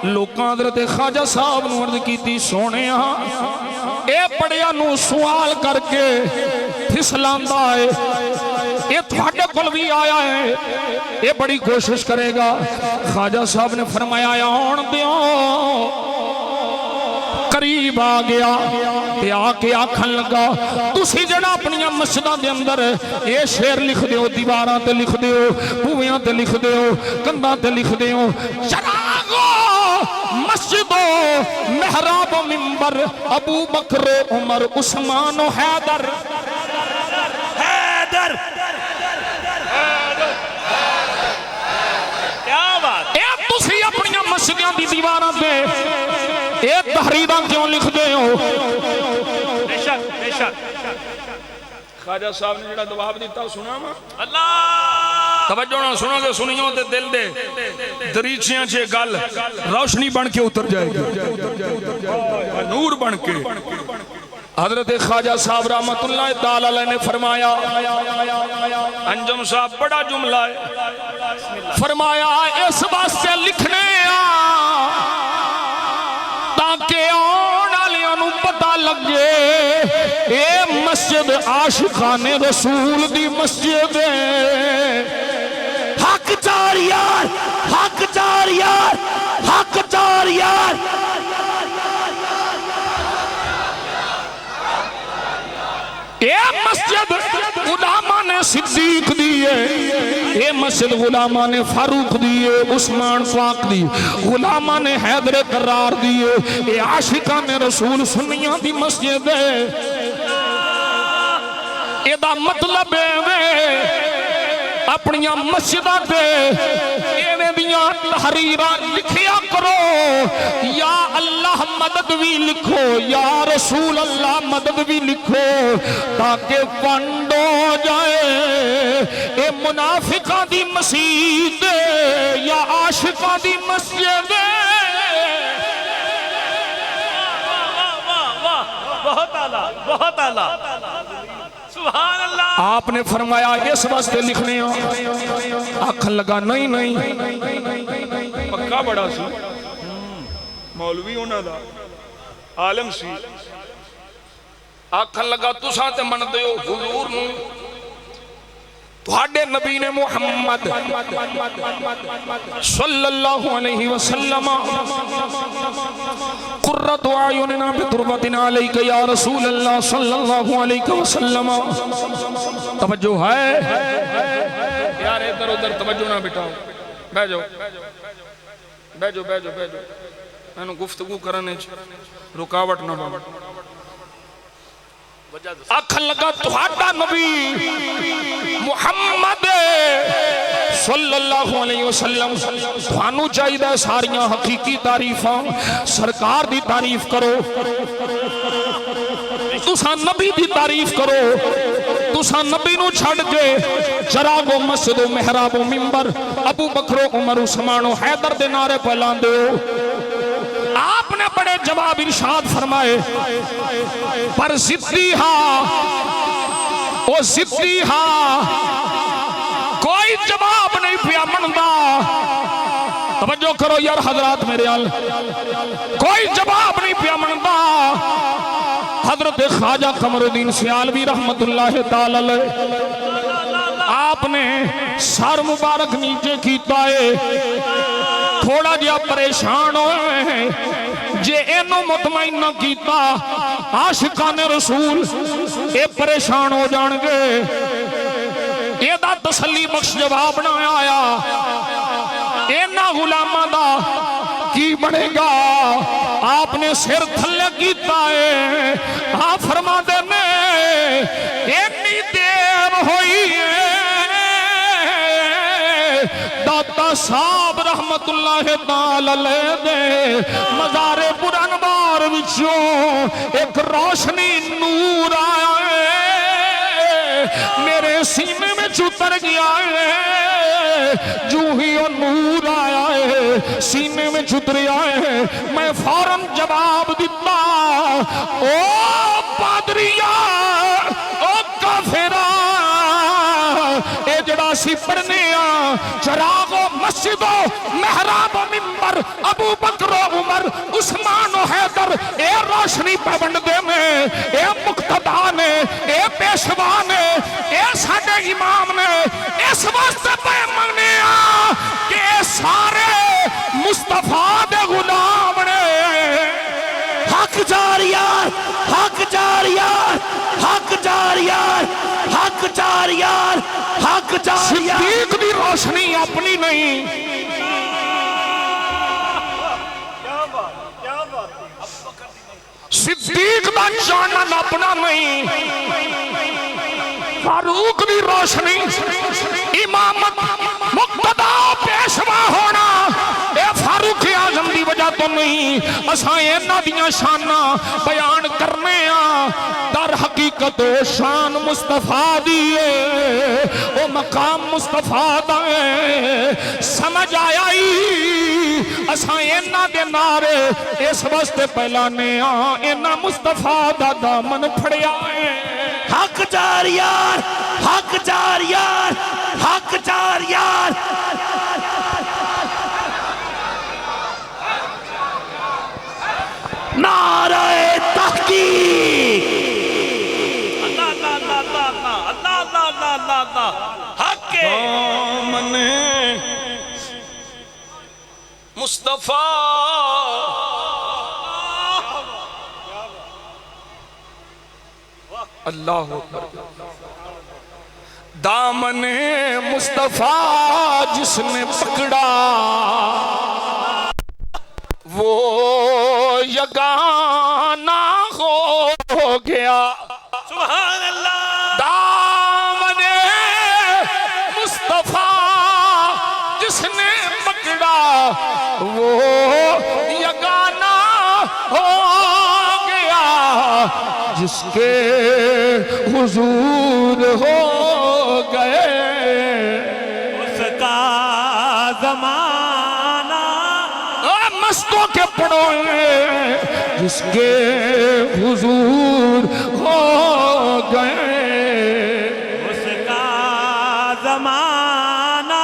A: لوکاں حضرت خواجہ صاحب نو عرض کیتی سونے اے پڑھیا نو سوال کر کے پھسلاندا ہے یہ تھوڑے کول بھی آیا ہے یہ بڑی کوشش کرے گا خواجہ صاحب نے فرمایا آن دیو قریب آ گیا تے آ کے آکھن لگا تسی جڑا اپنی مسجداں دے اندر یہ شعر لکھ دیو دیواراں تے لکھ دیو بویاں تے لکھ دیو کنداں تے لکھ دیو چراغو مسجد و محراب و منبر ابو بکر عمر عثمان و حیدر
B: حیدر کیا بات
A: اے تسی اپنی مسجداں دی دیواراں تے ایک تحریراں کیوں لکھ دے ہو
B: بے شک
A: خواجہ صاحب نے جڑا جواب دیتا سنا وا
B: اللہ
A: توجہ نہ سنو تے سنیو تے دل دے دریچیاں چے گل روشنی بن کے اتر جائے گی نور بن کے حضرت خواجہ صاحب رحمت اللہ تعالی علیہ نے فرمایا انجم صاحب بڑا جملہ ہے فرمایا اس واسطے لکھنے تاکہ آن والیاں نوں پتہ لگے اے مسجد عاشقان رسول دی مسجد ہے
B: حق چار یار حق چار یار حق چار یار
A: اے مسجد غلامہ نے صدیق دیئے اے مسجد غلامہ نے فاروق دیئے عثمان پاک دی غلامہ نے حیدر قرار دیئے اے عاشقان رسول سنیاں دی مسجد ہے اے دا مطلب ہے اپنی مسجدہ دے ایویں دیاں تحریراں لکھیا کرو یا اللہ مدد بھی لکھو یا رسول اللہ مدد بھی لکھو تاکہ فنڈ ہو جائے اے منافقہ دی مسجد یا عاشقہ دی مسجد
B: بہت اعلیٰ بہت اعلیٰ سبحان اللہ
A: آپ نے فرمایا اس واسطے لکھنے ہو آکھن لگا نہیں پکا بڑا سی مولوی ہونا دا عالم سی آکھن لگا تساں تے من دیو حضور نو تھوڑے نبی نے محمد صلی اللہ علیہ وسلم قرۃ اعیننا بتربتنا علیک یا رسول اللہ صلی اللہ علیہ وسلم توجہ ہے یار ادھر ادھر توجہ نہ بٹھاؤ بیٹھ جاؤ بیٹھ جاؤ بیٹھ جاؤ بیٹھ جاؤ اینو گفتگو کرنے رکاوٹ نہ بن آکھن لگا تہاڈا نبی محمد صلی اللہ علیہ وسلم تھانو چاہیے ساریاں حقیقی تعریفاں سرکار دی تعریف کرو تساں نبی دی تعریف کرو تساں نبی نو چھڑ کے چراغ و مسجد و محراب و منبر ابو بکر و عمر عثمان و حیدر دے نعرے پلاندے ہو آپ نے بڑے جواب ارشاد فرمائے پر ضدی ہاں او ضدی ہاں کوئی جواب نہیں پیا مندا توجہ کرو یار حضرات میرے آل کوئی جواب نہیں پیا مندا حضرت خواجہ قمر الدین سیالوی رحمت اللہ تعالی علیہ آپ نے سر مبارک نیچے کیتا ہے تھوڑا جہا پریشان ہوئے جے اینو مطمئن نہ کیتا عاشقان رسول اے پریشان ہو جان گے اے دا تسلی بخش جواب نہ آیا اینا غلامہ دا کی بنے گا آپ نے سر تھلے کیتا ہے آپ فرما دے میں اینی دیر ہوئی صاحب رحمت اللہ تعالی علیہ دے مزار پرانوار وچوں ایک روشنی نور آیا ہے میرے سینے میں اتر گیا ہے جو ہی وہ نور آیا ہے سینے میں اتریا ہے میں فوراً جواب دیتا او پادریا او کافرہ اے جڑا سی پڑھنے چراغ و مسجد و محراب و ممبر ابو بکر و عمر عثمان و حیدر اے روشنی پابندے میں اے مقتدہ نے اے پیشوا نے اے ساڈے امام نے اس واسطے پہ منگنے کہ سارے مصطفیٰ دے غلام نے
B: حق جاریار حق جاریار حق جاریار حق جاریار حق جاریار
A: صدیق دی روشنی اپنی نہیں صدیق دا جانن اپنا نہیں فاروق دی روشنی امامت مقتدہ پیشوا ہونا اے فاروق اعظم دی وجہ تو نہیں اساں انہاں دیاں شاناں بیان کرنے در حقیقت شان مصطفیٰ دی او مقام مصطفیٰ دا سمجھ آیا اساں انہاں دے نعرے اس واسطے پہلانے انہاں مصطفیٰ دا دامن پھڑیا ہے
B: حق جاریار حق جاریار حق جاریار نعرہ تحقیق اللہ اللہ اللہ اللہ اللہ اللہ اللہ اللہ حق
A: دامن مصطفیٰ اللہ اکبر دامن مصطفیٰ جس نے پکڑا وہ یگانہ ہو گیا
B: سبحان اللہ
A: دامن مصطفیٰ جس نے پکڑا وہ یگانہ ہو گیا جس کے حضور ہو گئے
B: اس کا زمانہ
A: مستوں کے پڑھو جس کے حضور ہو گئے
B: اس کا زمانہ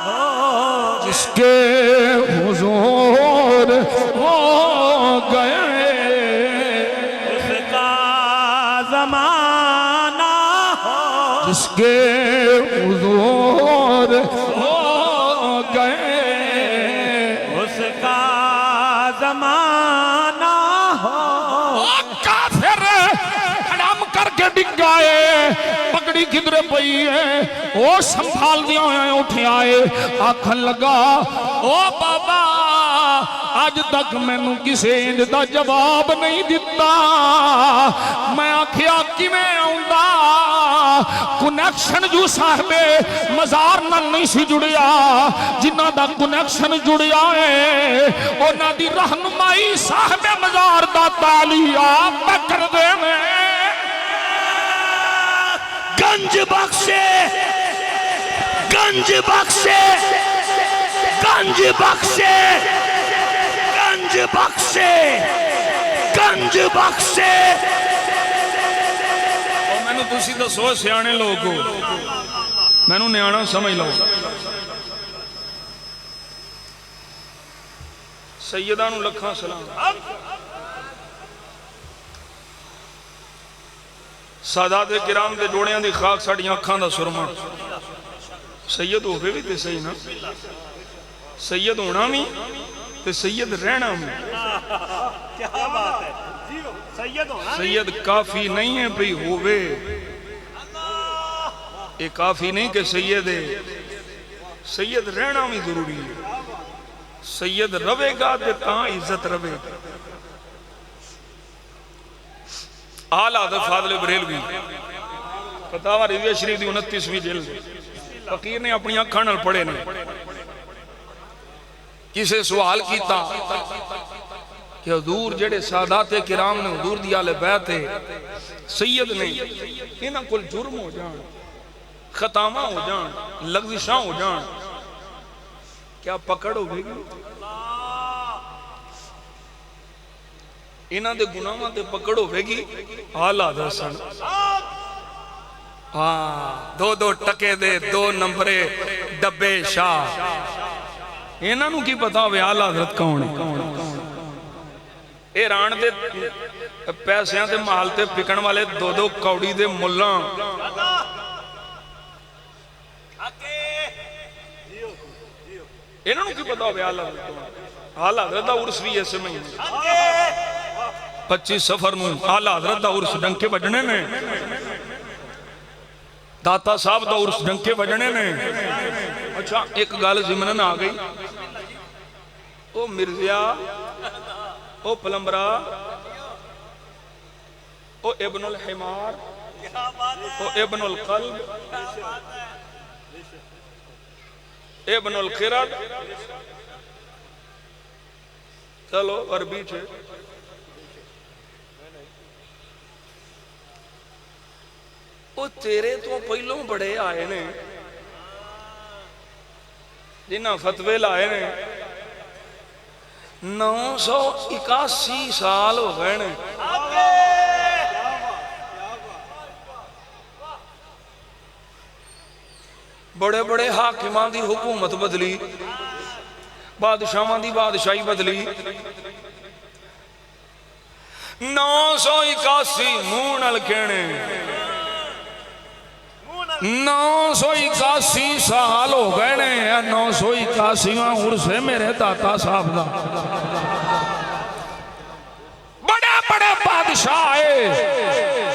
B: ہو
A: جس کے حضور ہو گئے
B: اس کا زمانہ ہو
A: جس کے حضور ہو گئے
B: اس کا زمانہ ہو
A: کافر ہڑم کر کے ڈگائے پگڑی کدھر پئی ہے وہ سنبھال دیا ہوئے اٹھے آئے آکھن لگا او بابا آج تک میں نو کسے انج دا جواب نہیں دیتا میں آکھیا کی میں آؤندا کنیکشن جو صاحبے مزار نہ نہیں سی جڑیا جنہ دا کنیکشن جڑیا ہے اونا دی رہنمائی صاحبے مزار دا تالی آپ کر دے میں
B: گنج بخشے گنج بخشے گنج بخشے گنج بخشے گنج بخشے
A: میں نے تسی دسو سیانے لوگو میں نے نیانا سمجھ لو سیدانو لکھاں سلام سادات کرام دے جوڑیاں دی خاک ساڑیاں اکھاں دا سرما سید ہوئے بھی تے صحیح نا سید ہونا بھی تے سید رہنا بھی
B: کیا بات ہے سید ہونا
A: سید کافی نہیں ہے بھی ہوئے یہ کافی نہیں کہ سید ہے سید رہنا بھی ضروری ہے سید روے گا تے تاں عزت روے گا آل حضرت فاضل بریلوی فتاوی رضویہ شریف دی 29ویں جلد فقیر نے اپنی آنکھاں نال پڑھے نے کسے سوال کیتا کہ حضور جڑے سادات کرام نے حضور دی آل بیت سید نہیں انہاں کل جرم ہو جان خطامہ ہو جان لغزشاں ہو جان کیا پکڑ ہو گئی انہاں دے گناہاں تے پکڑ ہوے گی آلہ حسن ہاں دو دو ٹکے دے دو نمبرے ڈبے شاہ انہاں نو کی پتا ہوئے آلہ حضرت کون ہے اے ران دے پیسیاں دے محل تے پکن والے دو دو کوڑی دے ملان انہاں نو کی پتا ہوئے آلہ حضرت کون ہے آلہ حضرت دا عرص بھی ایسے میں 25 سفر نو آلہ حضرت دا عرص ڈنکے بجنے نے داتا صاحب دا عرص ڈنکے بجنے نے اچھا ایک گال زمنن آ گئی او مرزیا او پلمبرا او ابن الحمار او ابن القلب ابن القرد چلو عربی چھے وہ تیرے تو پہلوں بڑے آئے نے جنہ فتوے لائے نے 981 سال ہو گئے نے بڑے بڑے حاکمان دی حکومت بدلی بادشاہاں دی بادشاہی بدلی 981 مونل کہنے 981 سال ہو گئے نے 981واں عرص ہے میرے داتا صاحب دا بڑے بڑے بادشاہ آئے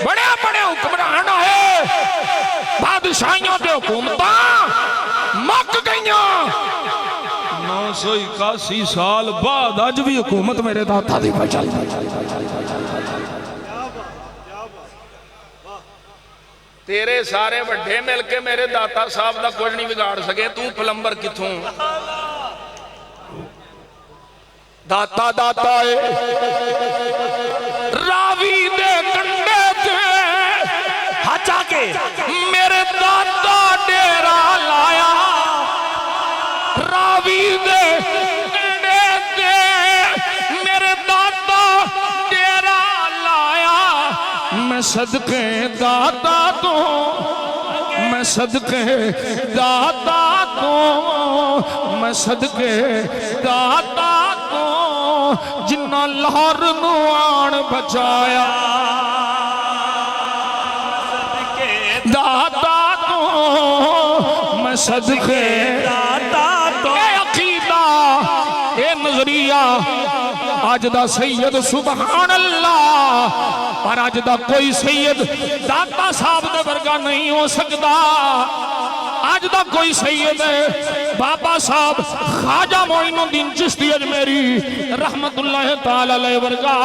A: بڑے بڑے حکمران آئے بادشاہیوں دے حکومتاں مک گئیاں 981 سال بعد آج بھی حکومت میرے داتا دی بچل تیرے سارے وڈے مل کے میرے داتا صاحب دا کچھ نہیں بگاڑ سکے تو پلمبر کتھوں داتا داتا ہے راوی دے کنڈے تے ہچا کے میرے داتا ڈیرا لایا راوی دے کنڈے تے میرے داتا ڈیرا لایا میں صدقے داتا تو میں صدقے داتا تو میں صدقے داتا تو جنہ لاہور نوان بچایا داتا تو میں صدقے داتا تو اے عقیدہ اے نظریہ آج دا سید سبحان اللہ پر آج دا کوئی سید داتا صاحب دے ورگا نہیں ہو سکتا آج دا کوئی سید ہے بابا صاحب خواجہ معین الدین چشتی اجمیری رحمت اللہ تعالی علیہ ورگا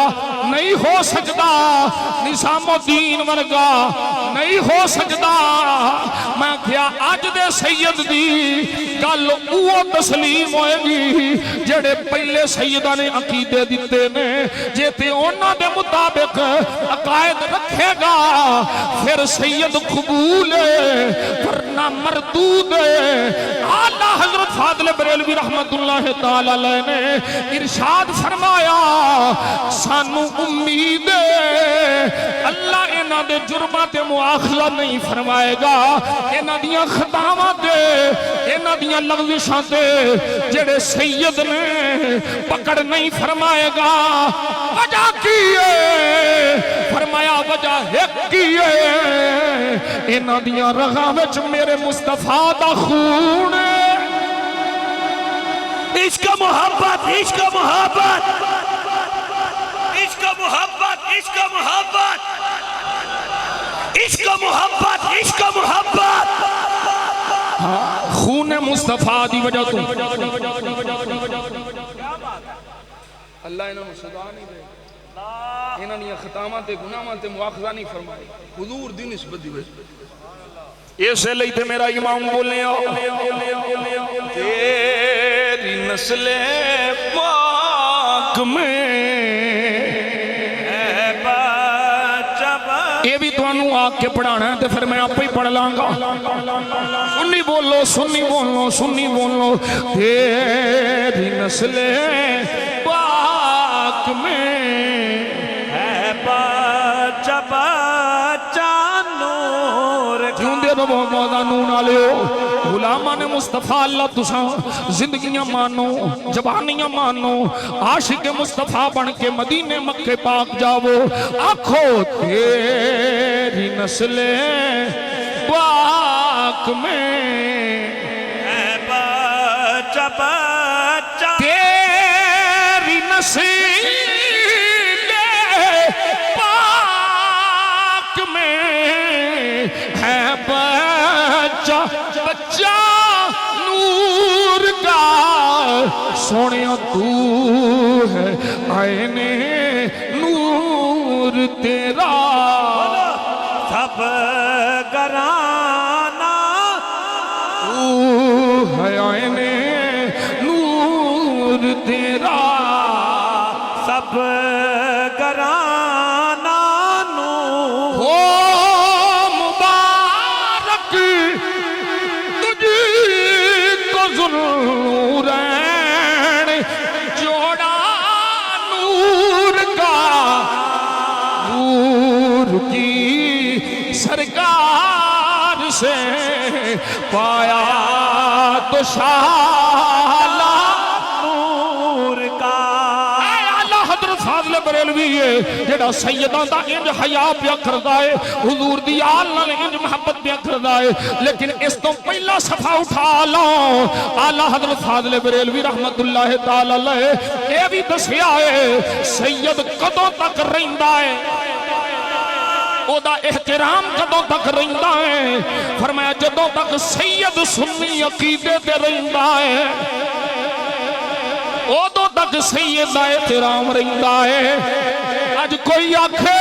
A: نہیں ہو سکتا نظام الدین ورگا نہیں ہو سکتا میں کیا آج دے سید دی کل اوہ تسلیم ہوئے گی جڑے پہلے سیدہ نے عقیدے دیتے نے جیتے انہوں دے مطابق عقائد رکھے گا پھر سید قبول ہے ورنہ مردود ہے اعلیٰ حضرت فاضل بریلوی رحمت اللہ تعالی علیہ نے ارشاد فرمایا سانو امید ہے اللہ انہ دے جرمات مواخلہ نہیں فرمائے گا انہ دیاں خطاوات دے انہ دیاں لغزشاں دے جڑے سید نے پکڑ نہیں فرمائے گا وجہ کیے فرمایا وجہ ایک کیے انہ دیاں رغاں وچ میرے مصطفیٰ دا خون
B: عشق محبت عشق محبت عشق محبت عشق محبت عشق محبت عشق محبت
A: خون مصطفیٰ دی وجہ تو اللہ انہوں صدا نہیں دے انہوں نے ختامات گناہات مواخذہ نہیں فرمائی حضور دی نسبت دی وجہ ایسے لئی تھے میرا امام بولنے تیری نسل پاک میں یہ بھی تو انہوں آگ کے پڑھانا ہے تو پھر میں آپ ہی پڑھ لانگا سنی بولو سنی بولو سنی بولو تیری نسل پاک میں
B: ہے بچہ بچہ نور
A: کیوں دے دو موضوع نون آلیو غلامان مصطفیٰ اللہ تساں زندگیاں مانو جبانیاں مانو عاشق مصطفیٰ بن کے مدینے مکہ پاک جاؤ آنکھو تیری نسل پاک میں
B: ہے بچہ بچہ
A: تیری نسل پاک میں ہے بچہ بچہ نور کا سونیا تو ہے عین نور تیرا
B: سب گرانا
A: تو ہے عین نور تیرا
B: سب گرانا نور
A: ہو مبارک تجھ کو ذوالنورین جوڑا نور کا نور کی سرکار سے پایا تو شالا
B: نور کا
A: اللہ حضرت فاضل بریلوی ہے جڑا سیدان دا انج حیا پیا کردا ہے حضور دی آل نال انج محبت پیا کردا ہے لیکن اس تو پہلا صفحہ اٹھا لو اعلی حضرت فاضل بریلوی رحمت اللہ تعالی علیہ اے بھی دسیا ہے سید کدوں تک رہندا ہے او دا احترام کدوں تک رہندا ہے فرمایا جدوں تک سید سنی عقیدے تے رہندا ہے ادو تک سید دا احترام رہندا ہے اج کوئی آکھے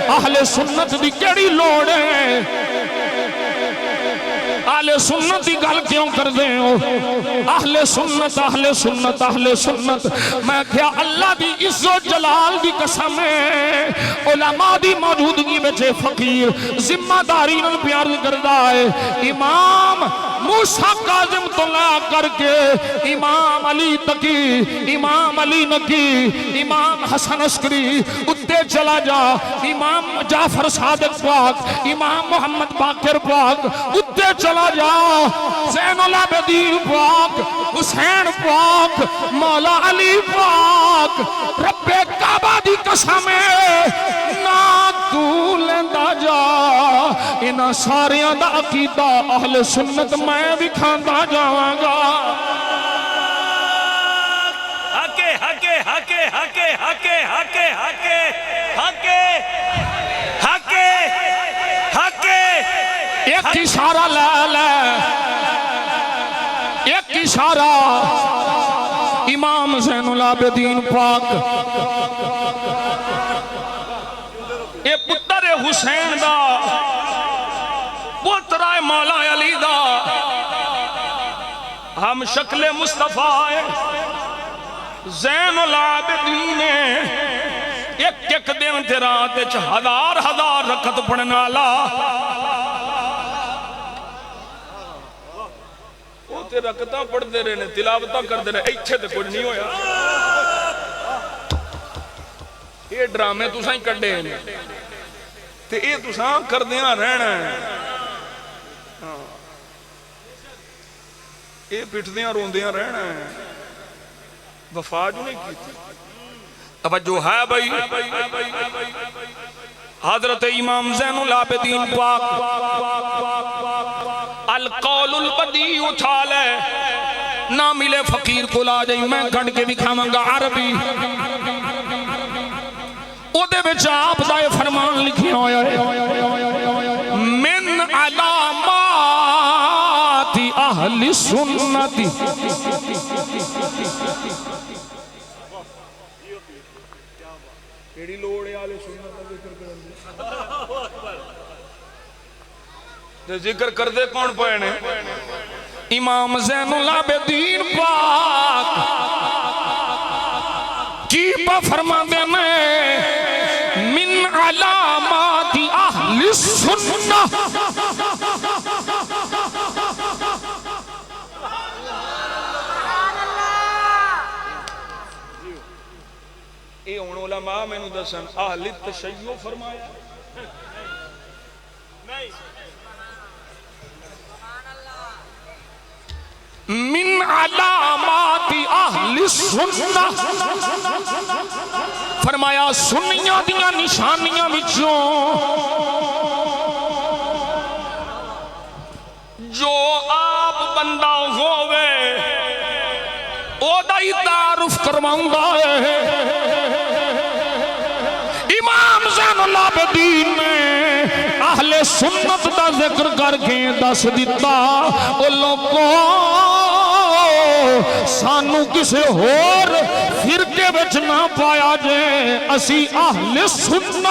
A: اہل سنت دی کیڑی لوڑ ہے اہل سنت دی گل کیوں کر دے ہو اہل سنت اہل سنت اہل سنت میں کیا اللہ دی عزت و جلال دی قسم ہے علماء دی موجودگی بچے فقیر ذمہ داری نال پیار کردا ہے امام موسیٰ کاظم تو لا کر کے امام علی تقی امام علی نقی امام حسن عسکری اتے چلا جا امام جعفر صادق پاک امام محمد باقر پاک اتے چلا جا زین العابدین پاک حسین پاک مولا علی پاک رب کعبہ دی قسم نا تو لیندا جا انہاں ساریاں دا عقیدہ اہل سنت میں بھی کھاندا جاواں گا
B: ہکے ہکے ہکے ہکے ہکے ہکے ہکے ہکے ہکے ہکے
A: ایک اشارہ لے لے ایک اشارہ امام زین العابدین پاک اے پتر حسین دا پتر مولا علی دا ہم شکل مصطفیٰ زین العابدین ایک ایک دن تے رات وچ ہزار ہزار رکعت پڑھن والا او تے رکعتاں پڑھدے رہے نے تلاوتاں کردے رہے ایتھے تے کچھ نہیں ہویا یہ ڈرامے تساں ہی کڈے نے تے یہ تساں کردیاں رہنا ہے یہ پٹھدیاں روندیاں رہنا ہے وفا جو نہیں کی تھی توجہ ہے بھائی حضرت امام زین العابدین پاک القول البدی اٹھا لے نہ ملے فقیر کو لا جائی میں گھڑ کے بھی کھاواں گا عربی او دے بچ آپ دائے فرمان لکھی ہویا ہے من علامات اہل سنتی کیڑی لوڑ ہے اہل سنت دا ذکر کرن دی ذکر کر دے کون پے نے امام زین العابدین پاک کی پا فرما دے میں من علامات اہل السنہ اے ہن علماء میں نو دسن اہل التشیع فرمایا من علامات اہل السنہ فرمایا سنیاں دیاں نشانیاں وچوں جو آپ بندہ ہووے او دا ہی تعارف کرواؤں گا امام زین العابدین نے اہل سنت دا ذکر کر کے دس دیتا او لوگوں سانو کسے ہور فرقے وچ نہ پایا جے اسی اہل سنت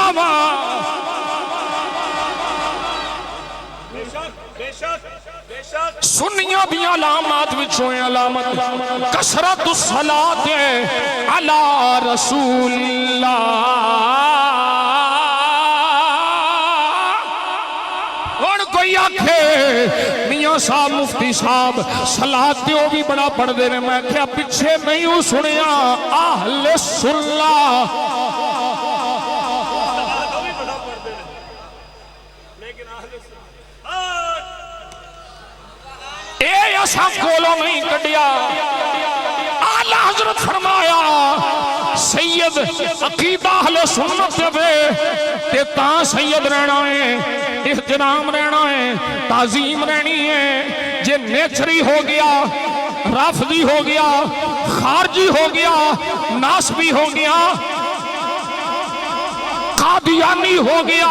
A: سنیاں بھی علامات وچوں علامت کثرت الصلاۃ علی رسول اللہ اور کوئی آکھے میاں صاحب مفتی صاحب صلاۃ دیو بھی بڑا پڑھ دے نے میں کہا پیچھے نہیں ہوں سنیا اہل سنت ایسا کولوں نہیں کڑیا اعلی حضرت فرمایا سید عقیدہ اہل سنت دے تے تاں سید رہنا ہے احترام رہنا ہے تعظیم رہنی ہے جے نیچری ہو گیا رافضی ہو گیا خارجی ہو گیا ناسبی ہو گیا قادیانی ہو گیا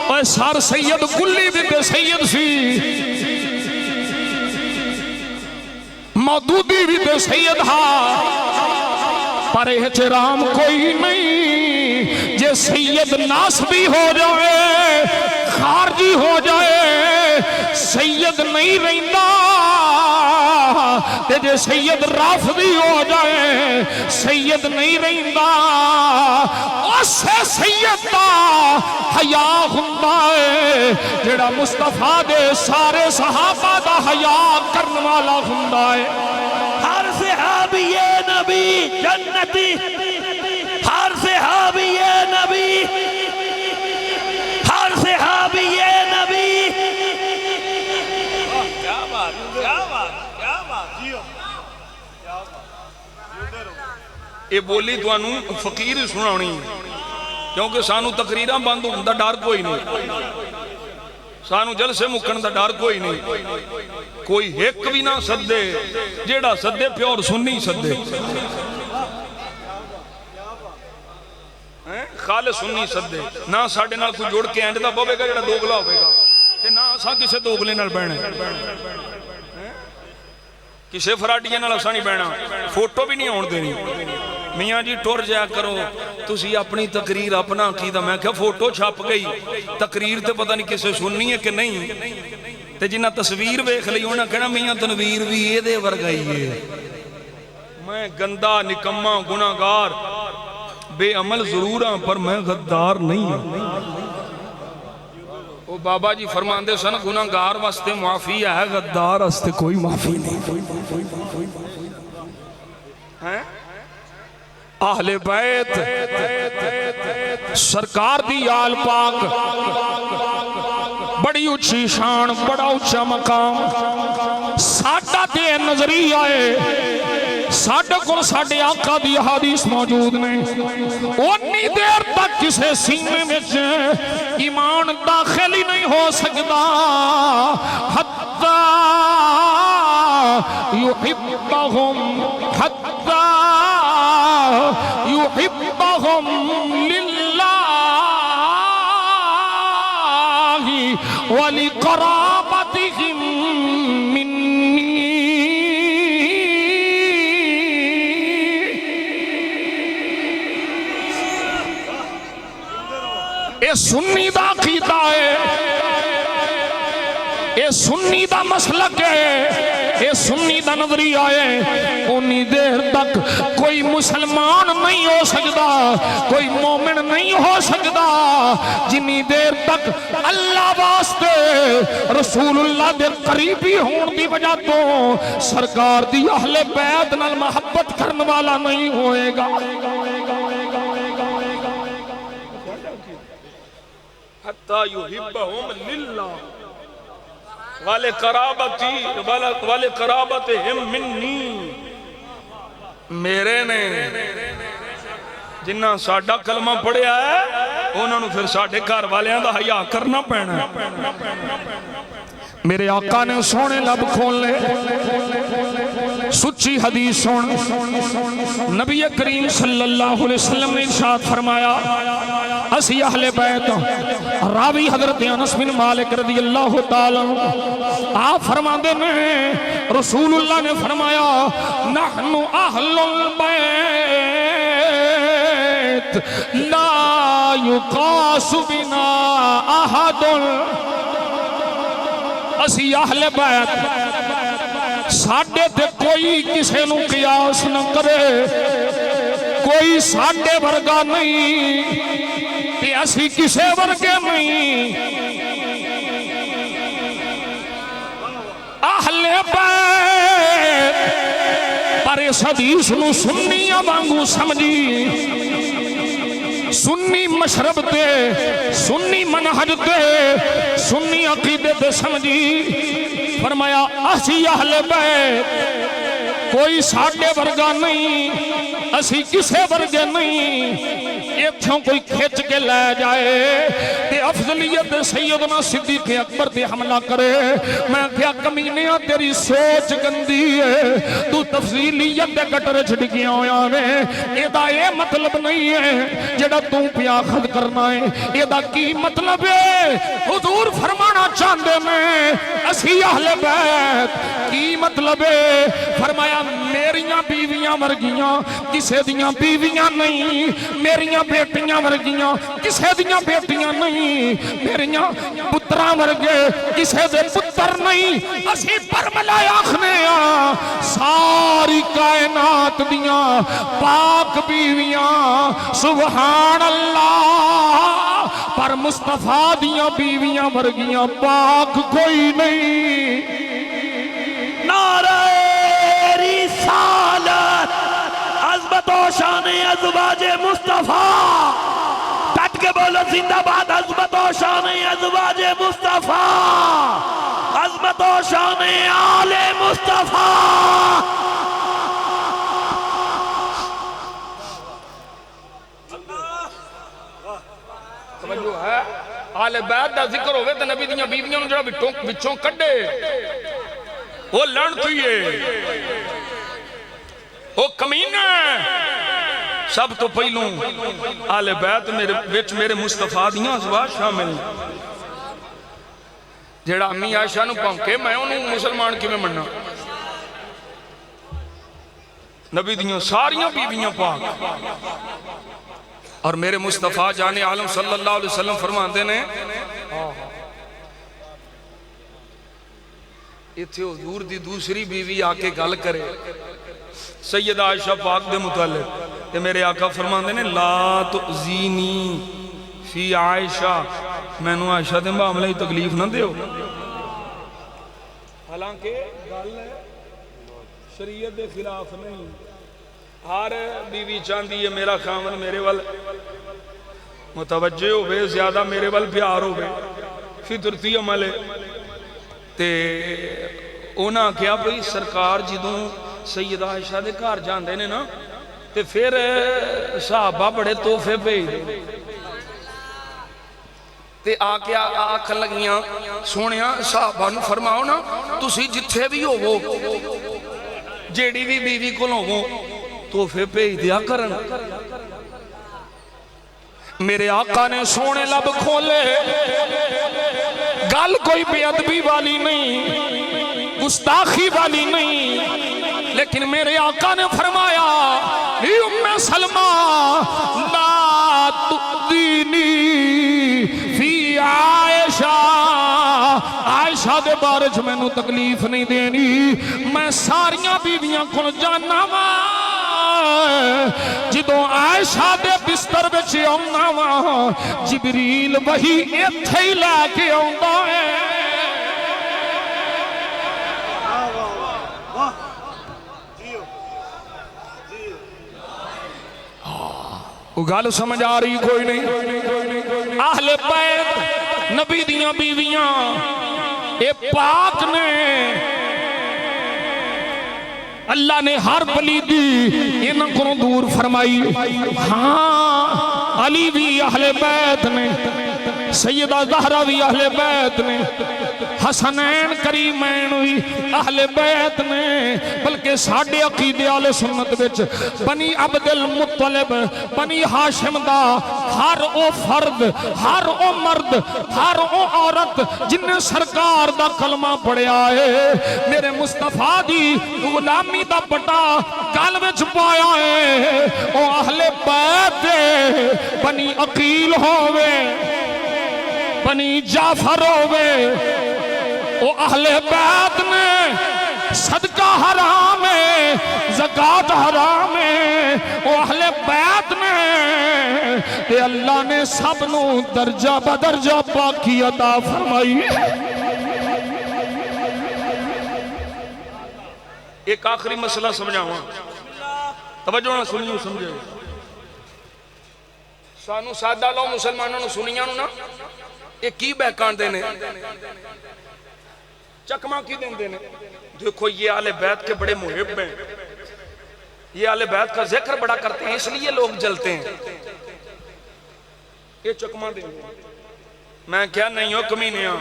A: اور سار سید کلی بھی بے سید سی مودودی بھی بے سید ہاں پر احترام کوئی نہیں جے سید ناسبی ہو جائے خارجی ہو جائے سید نہیں رہندا تے جے سید رافضی ہو جائے سید نہیں رہندا اسے سید دا حیا ہوندا ہے جڑا مصطفیٰ دے سارے صحابہ دا حیا کرن والا ہوندا ہے
B: ہر صحابی نبی جنتی ہر صحابی نبی ہر صحابی نبی کیا بات کیا بات کیا بات
A: یہ بولی تو انہوں فقیر سناؤنی کیونکہ سانو تقریرہ بند ہوں دا ڈار کوئی نہیں سانو جلسے مکھن دا ڈار کوئی نہیں کوئی ایک بھی نہ سدے جیڑا سدے پیور سنی سدے خالص سنی سدے نہ ساڑھے نال کوئی جوڑ کے اینڈ دا بوے گا جیڑا دوگلا ہوئے گا تے نہ سا کسے دوگلے نال بہنے کسے فراٹیاں نال اسا نہیں بہنا فوٹو بھی نہیں ہون دینی میاں جی ٹور جایا کرو تسی اپنی تقریر اپنا عقیدہ میں کہا فوٹو چھاپ گئی تقریر تے پتہ نہیں کسے سننی ہے کہ نہیں تے جنہ تصویر بیخ لی ہونا کہنا میاں تنویر بھی یہ دے ورگائی ہے میں گندہ نکمہ گناہگار بے عمل ضرور ہاں پر میں غدار نہیں ہوں وہ بابا جی فرماندے سن گناہگار واسطے معافی ہے غدار واسطے کوئی معافی نہیں اہل بیت سرکار دی آل پاک بڑی اچھی شان بڑا اچھا مقام ساڈا تے نظری آئے ساڈا کو ساڈے آقا دی حدیث موجود نے انی دیر تک کسے سینے میں ایمان داخل ہی نہیں ہو سکتا حتی یحبہم حتی یحبہم للہ ولقرابتہم منی اے سنی دا عقیدہ ہے اے یہ سنی دا مسلک ہے، یہ سنی دا نظریہ ہے، انی دیر تک کوئی مسلمان نہیں ہو سکتا، کوئی مومن نہیں ہو سکتا جنی دیر تک اللہ واسطے رسول اللہ دے قریبی ہون دی وجہ تو سرکار دی اہل بیت نال محبت کرن والا نہیں ہوئے گا۔
D: حتی یحبہم للہ وَلِقَرَابَتِهِمْ مِنِّي، میرے نے جنہ ساڈا کلمہ پڑھیا ہے انہوں نے پھر ساڈے گھر والیاں دا حیا کرنا پینا ہے۔
A: میرے آقا نے سونے لب کھول لے، سچی حدیث سن، نبی کریم صلی اللہ علیہ وسلم نے ارشاد فرمایا، اسی اہل بیت، راوی حضرت انس بن مالک رضی اللہ تعالیٰ آپ فرماندے نے رسول اللہ نے فرمایا نحن اہل البیت لا یقاس بنا احد، اسی اہل بیت ساڈے تے کوئی کسے نو قیاس نہ کرے، کوئی ساڈے ورگا نہیں تے اسی کسے ورگے نہیں، اہل بیت پر اس حدیث نو سنی وانگو سمجھی، سنی مشرب تے سنی منہج تے سنی عقیدے تے سمجھی، فرمایا اسی اہل بیت کوئی ساڈے ورگا نہیں، اسی کسے ورگے نہیں، ایتھوں کوئی کھچ کے لے جائے تے افضلیت سیدنا صدیق اکبر تے حملہ کرے، میں کیا کمینیاں تیری سوچ گندی ہے، تو تفضیلیت دے گٹر چھڑکیاں ہویا میں، ایدہ یہ مطلب نہیں ہے جڑا تو پیا خد کرنا ہے، ایدہ کی مطلب ہے حضور فرمانا چاندے میں اسی اہل بیت کی مطلب ہے، فرمایا میریاں بیویاں ورگیاں کسے دیاں بیویاں نہیں، میریاں بیٹیاں ورگیاں کسے دیاں بیٹیاں نہیں، میریاں پتراں ورگے کسے دے پتر نہیں، اسی برملا آخنے ساری کائنات دیاں پاک بیویاں سبحان اللہ، پر مصطفیٰ دیاں بیویاں ورگیاں پاک کوئی نہیں۔
B: نعرہ رسالت، عظمت و شان ازواج مصطفیٰ، ڈٹ کے بولو زندہ باد، عظمت و شان ازواج مصطفیٰ، عظمت و شان آل مصطفیٰ۔
D: توجہ ہے، آل بیت دا ذکر ہوئے تو نبی دیاں بیویاں جڑا بچوں کڈے وہ لعنتی ہے، وہ کمینہ ہے، سب تو پہلوں آل بیت میرے مصطفیٰ دیاں ازواج شامل، جڑا امی عائشہ نو پونکے میں انہوں مسلمان کی میں مننا، نبی دیاں ساریاں بیویاں پاک، اور میرے مصطفیٰ جان عالم صلی اللہ علیہ وسلم فرماندے نے اتھے حضور دی دوسری بیوی آکے گل کرے سیدہ عائشہ پاک دے متعلق، کہ میرے آقا فرماندے نے لا تؤذینی فی عائشہ، میں نو عائشہ دے معاملے ہی تکلیف نہ دیو، حالانکہ گل شریعت دے خلاف نہیں، ہر بیوی چاندی ہے میرا خامن میرے وال متوجہ ہوئے، زیادہ میرے وال پیار ہوئے، فطرتی عمل ہے، تے اونا کیا بھئی سرکار جدوں سیدہ عائشہ دے گھر جاندے نے نا تے پھر صحابہ بڑے تحفے پہ تے آکے آکھن لگیاں سونیاں صحابہ نو فرماؤ نا تسی جتھے بھی ہو جیڑی بھی بیوی کو لوگوں تحفے پہ دیا کرن۔
A: میرے آقا نے سونے لب کھولے، گل کوئی بے ادبی والی نہیں، گستاخی والی نہیں، لیکن میرے آقا نے فرمایا اے ام سلمہ لا تؤذینی فی عائشہ، عائشہ عائشہ دے بارے چ مینوں تکلیف نہیں دینی میں ساریاں بیویاں کول جانا وا جدوں عائشہ دے بستر وچ آਉਣਾ وا جبریل وہی ایتھے ہی لے کے آਉਂਦਾ ہے گل سمجھ آ رہی کوئی نہیں اہل بیت نبی دیاں بیویاں اے پاک نے اللہ نے ہر پلیدی انہاں کو دور فرمائی ہاں علی بھی اہل بیت نے سیدہ زہرا بھی اہل بیت نے حسنین کریمین بھی اہل بیت نے بلکہ ساڑھے عقیدے آل سنت وچ بنی عبد المطلب بنی ہاشم دا ہر او فرد ہر او مرد ہر او عورت جن نے سرکار دا کلمہ پڑھیا ہے میرے مصطفیٰ دی غلامی دا بٹا گل وچ پایا ہے او اہل بیت بنی عقیل ہووے بنی جعفر ہووے او اہل بیت نے صدقہ حرام ہے زکاة حرام ہے او اہل بیت نے تے اللہ نے سب نو درجہ بدرجہ پاکی عطا فرمائی
D: ایک آخری مسئلہ سمجھاواں توجہ نہ سنیو سمجھے سانو سادہ لو مسلمانوں سنیاں نا یہ کی بہکان دینے چکمہ کی دین دینے دیکھو یہ آل بیت کے بڑے محب ہیں یہ آل بیت کا ذکر بڑا کرتے ہیں اس لیے لوگ جلتے ہیں یہ چکمہ دین دینے میں کیا نہیں ہو کمینے ہاں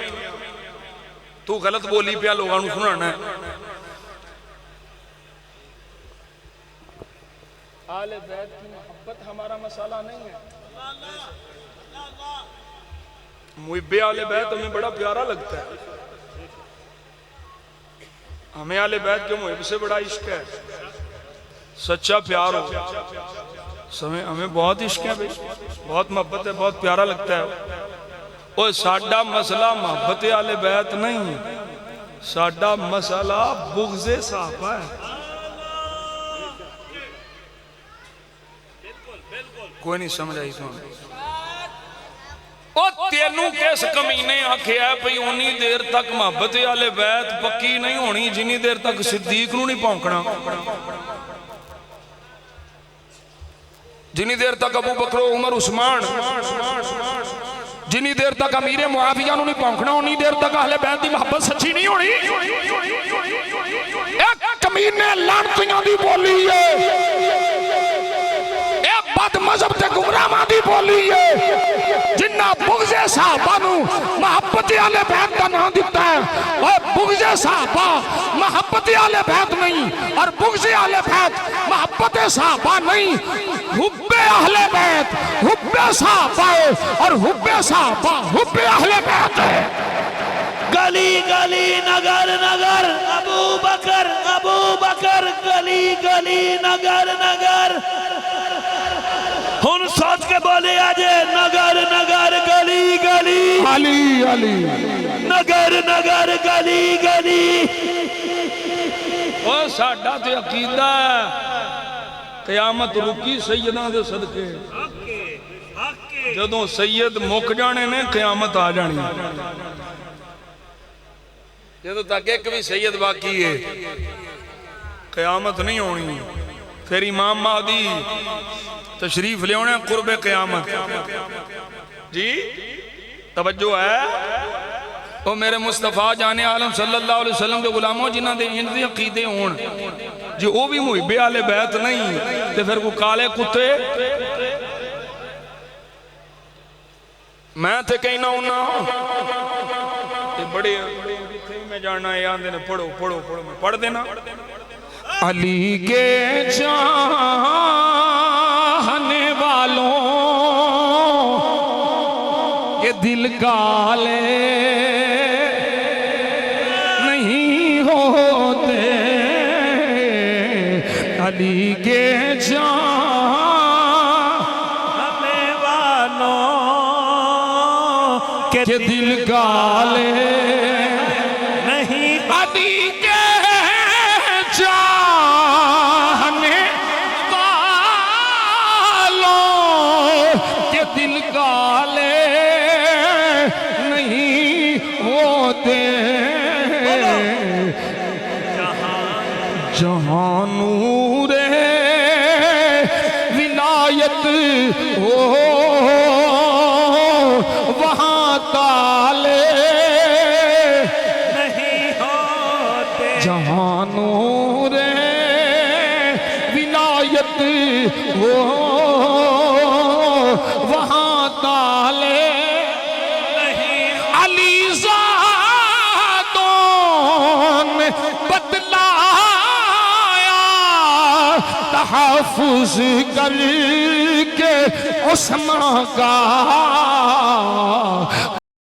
D: تو غلط بولی پیا لوگاں نو سنانا ہے آل بیت کی محبت ہمارا مسئلہ نہیں ہے محب آل بیت ہمیں بڑا پیارا لگتا ہے ہمیں آل بیت کے محب سے بڑا عشق ہے سچا پیار ہو ہمیں بہت عشق ہے بہت محبت ہے بہت پیارا لگتا ہے اور ساڈا مسئلہ محبت آل بیت نہیں ساڈا مسئلہ بغض صحابہ ہے کوئی نہیں سمجھ آئی تو تینوں کیس کمینے آکھے ہے پئی انہی دیر تک محبت آل بیت پکی نہیں ہونی جنہی دیر تک صدیق نو نہیں پونکنا جنہی دیر تک ابو بکر عمر عثمان جنہی دیر تک امیر معاویہ نو نہیں پونکنا انہی دیر تک اہل بیت دی محبت سچی نہیں ہونی ایک کمینے لانتیاں دی بولی ہے بد مذہب تے گمراہ دی بولی ہے جنہ بغض صحابہ نو محبت آل بیت کا نام دیتا ہے اور بغض صحابہ محبت آل بیت نہیں اور بغض آل بیت محبت صحابہ نہیں حب اہل بیت حب صحابہ اور حب صحابہ حب اہل بیت ہے
B: گلی گلی نگر نگر ابو بکر گلی گلی نگر نگر ہن سوچ کے بولے آجے نگر نگر گلی گلی
A: علی علی
B: نگر نگر گلی گلی
D: او ساڈا تے عقیدہ ہے قیامت رکی سیداں دے صدقے جدوں سید مک جانے نے قیامت آ جانی جدوں تک ایک بھی سید باقی ہے قیامت نہیں ہونی پھر امام مہدی تشریف لے ہونے قرب قیامت جی توجہ ہے وہ میرے مصطفیٰ جانے عالم صلی اللہ علیہ وسلم کے غلاموں جنہاں دے اندے عقیدے ہون جو وہ بھی محب آل بیت نہیں تے پھر کو کالے کتے میں تے کہنا ہونا بڑے میں جاننا ہے آندے نے پڑھو پڑھو پڑھو میں پڑھ دینا
A: علی کے چاہنے والوں کے دل کالے نہیں ہوتے علی کے چاہنے والوں کے دل کالے جہاں نور ولایت ہو وہاں تالے
B: نہیں ہوتے
A: جہاں نور ولایت ہو وہاں تالے علی زادوں نے بتلایا تحفظ کر کے عثمان کا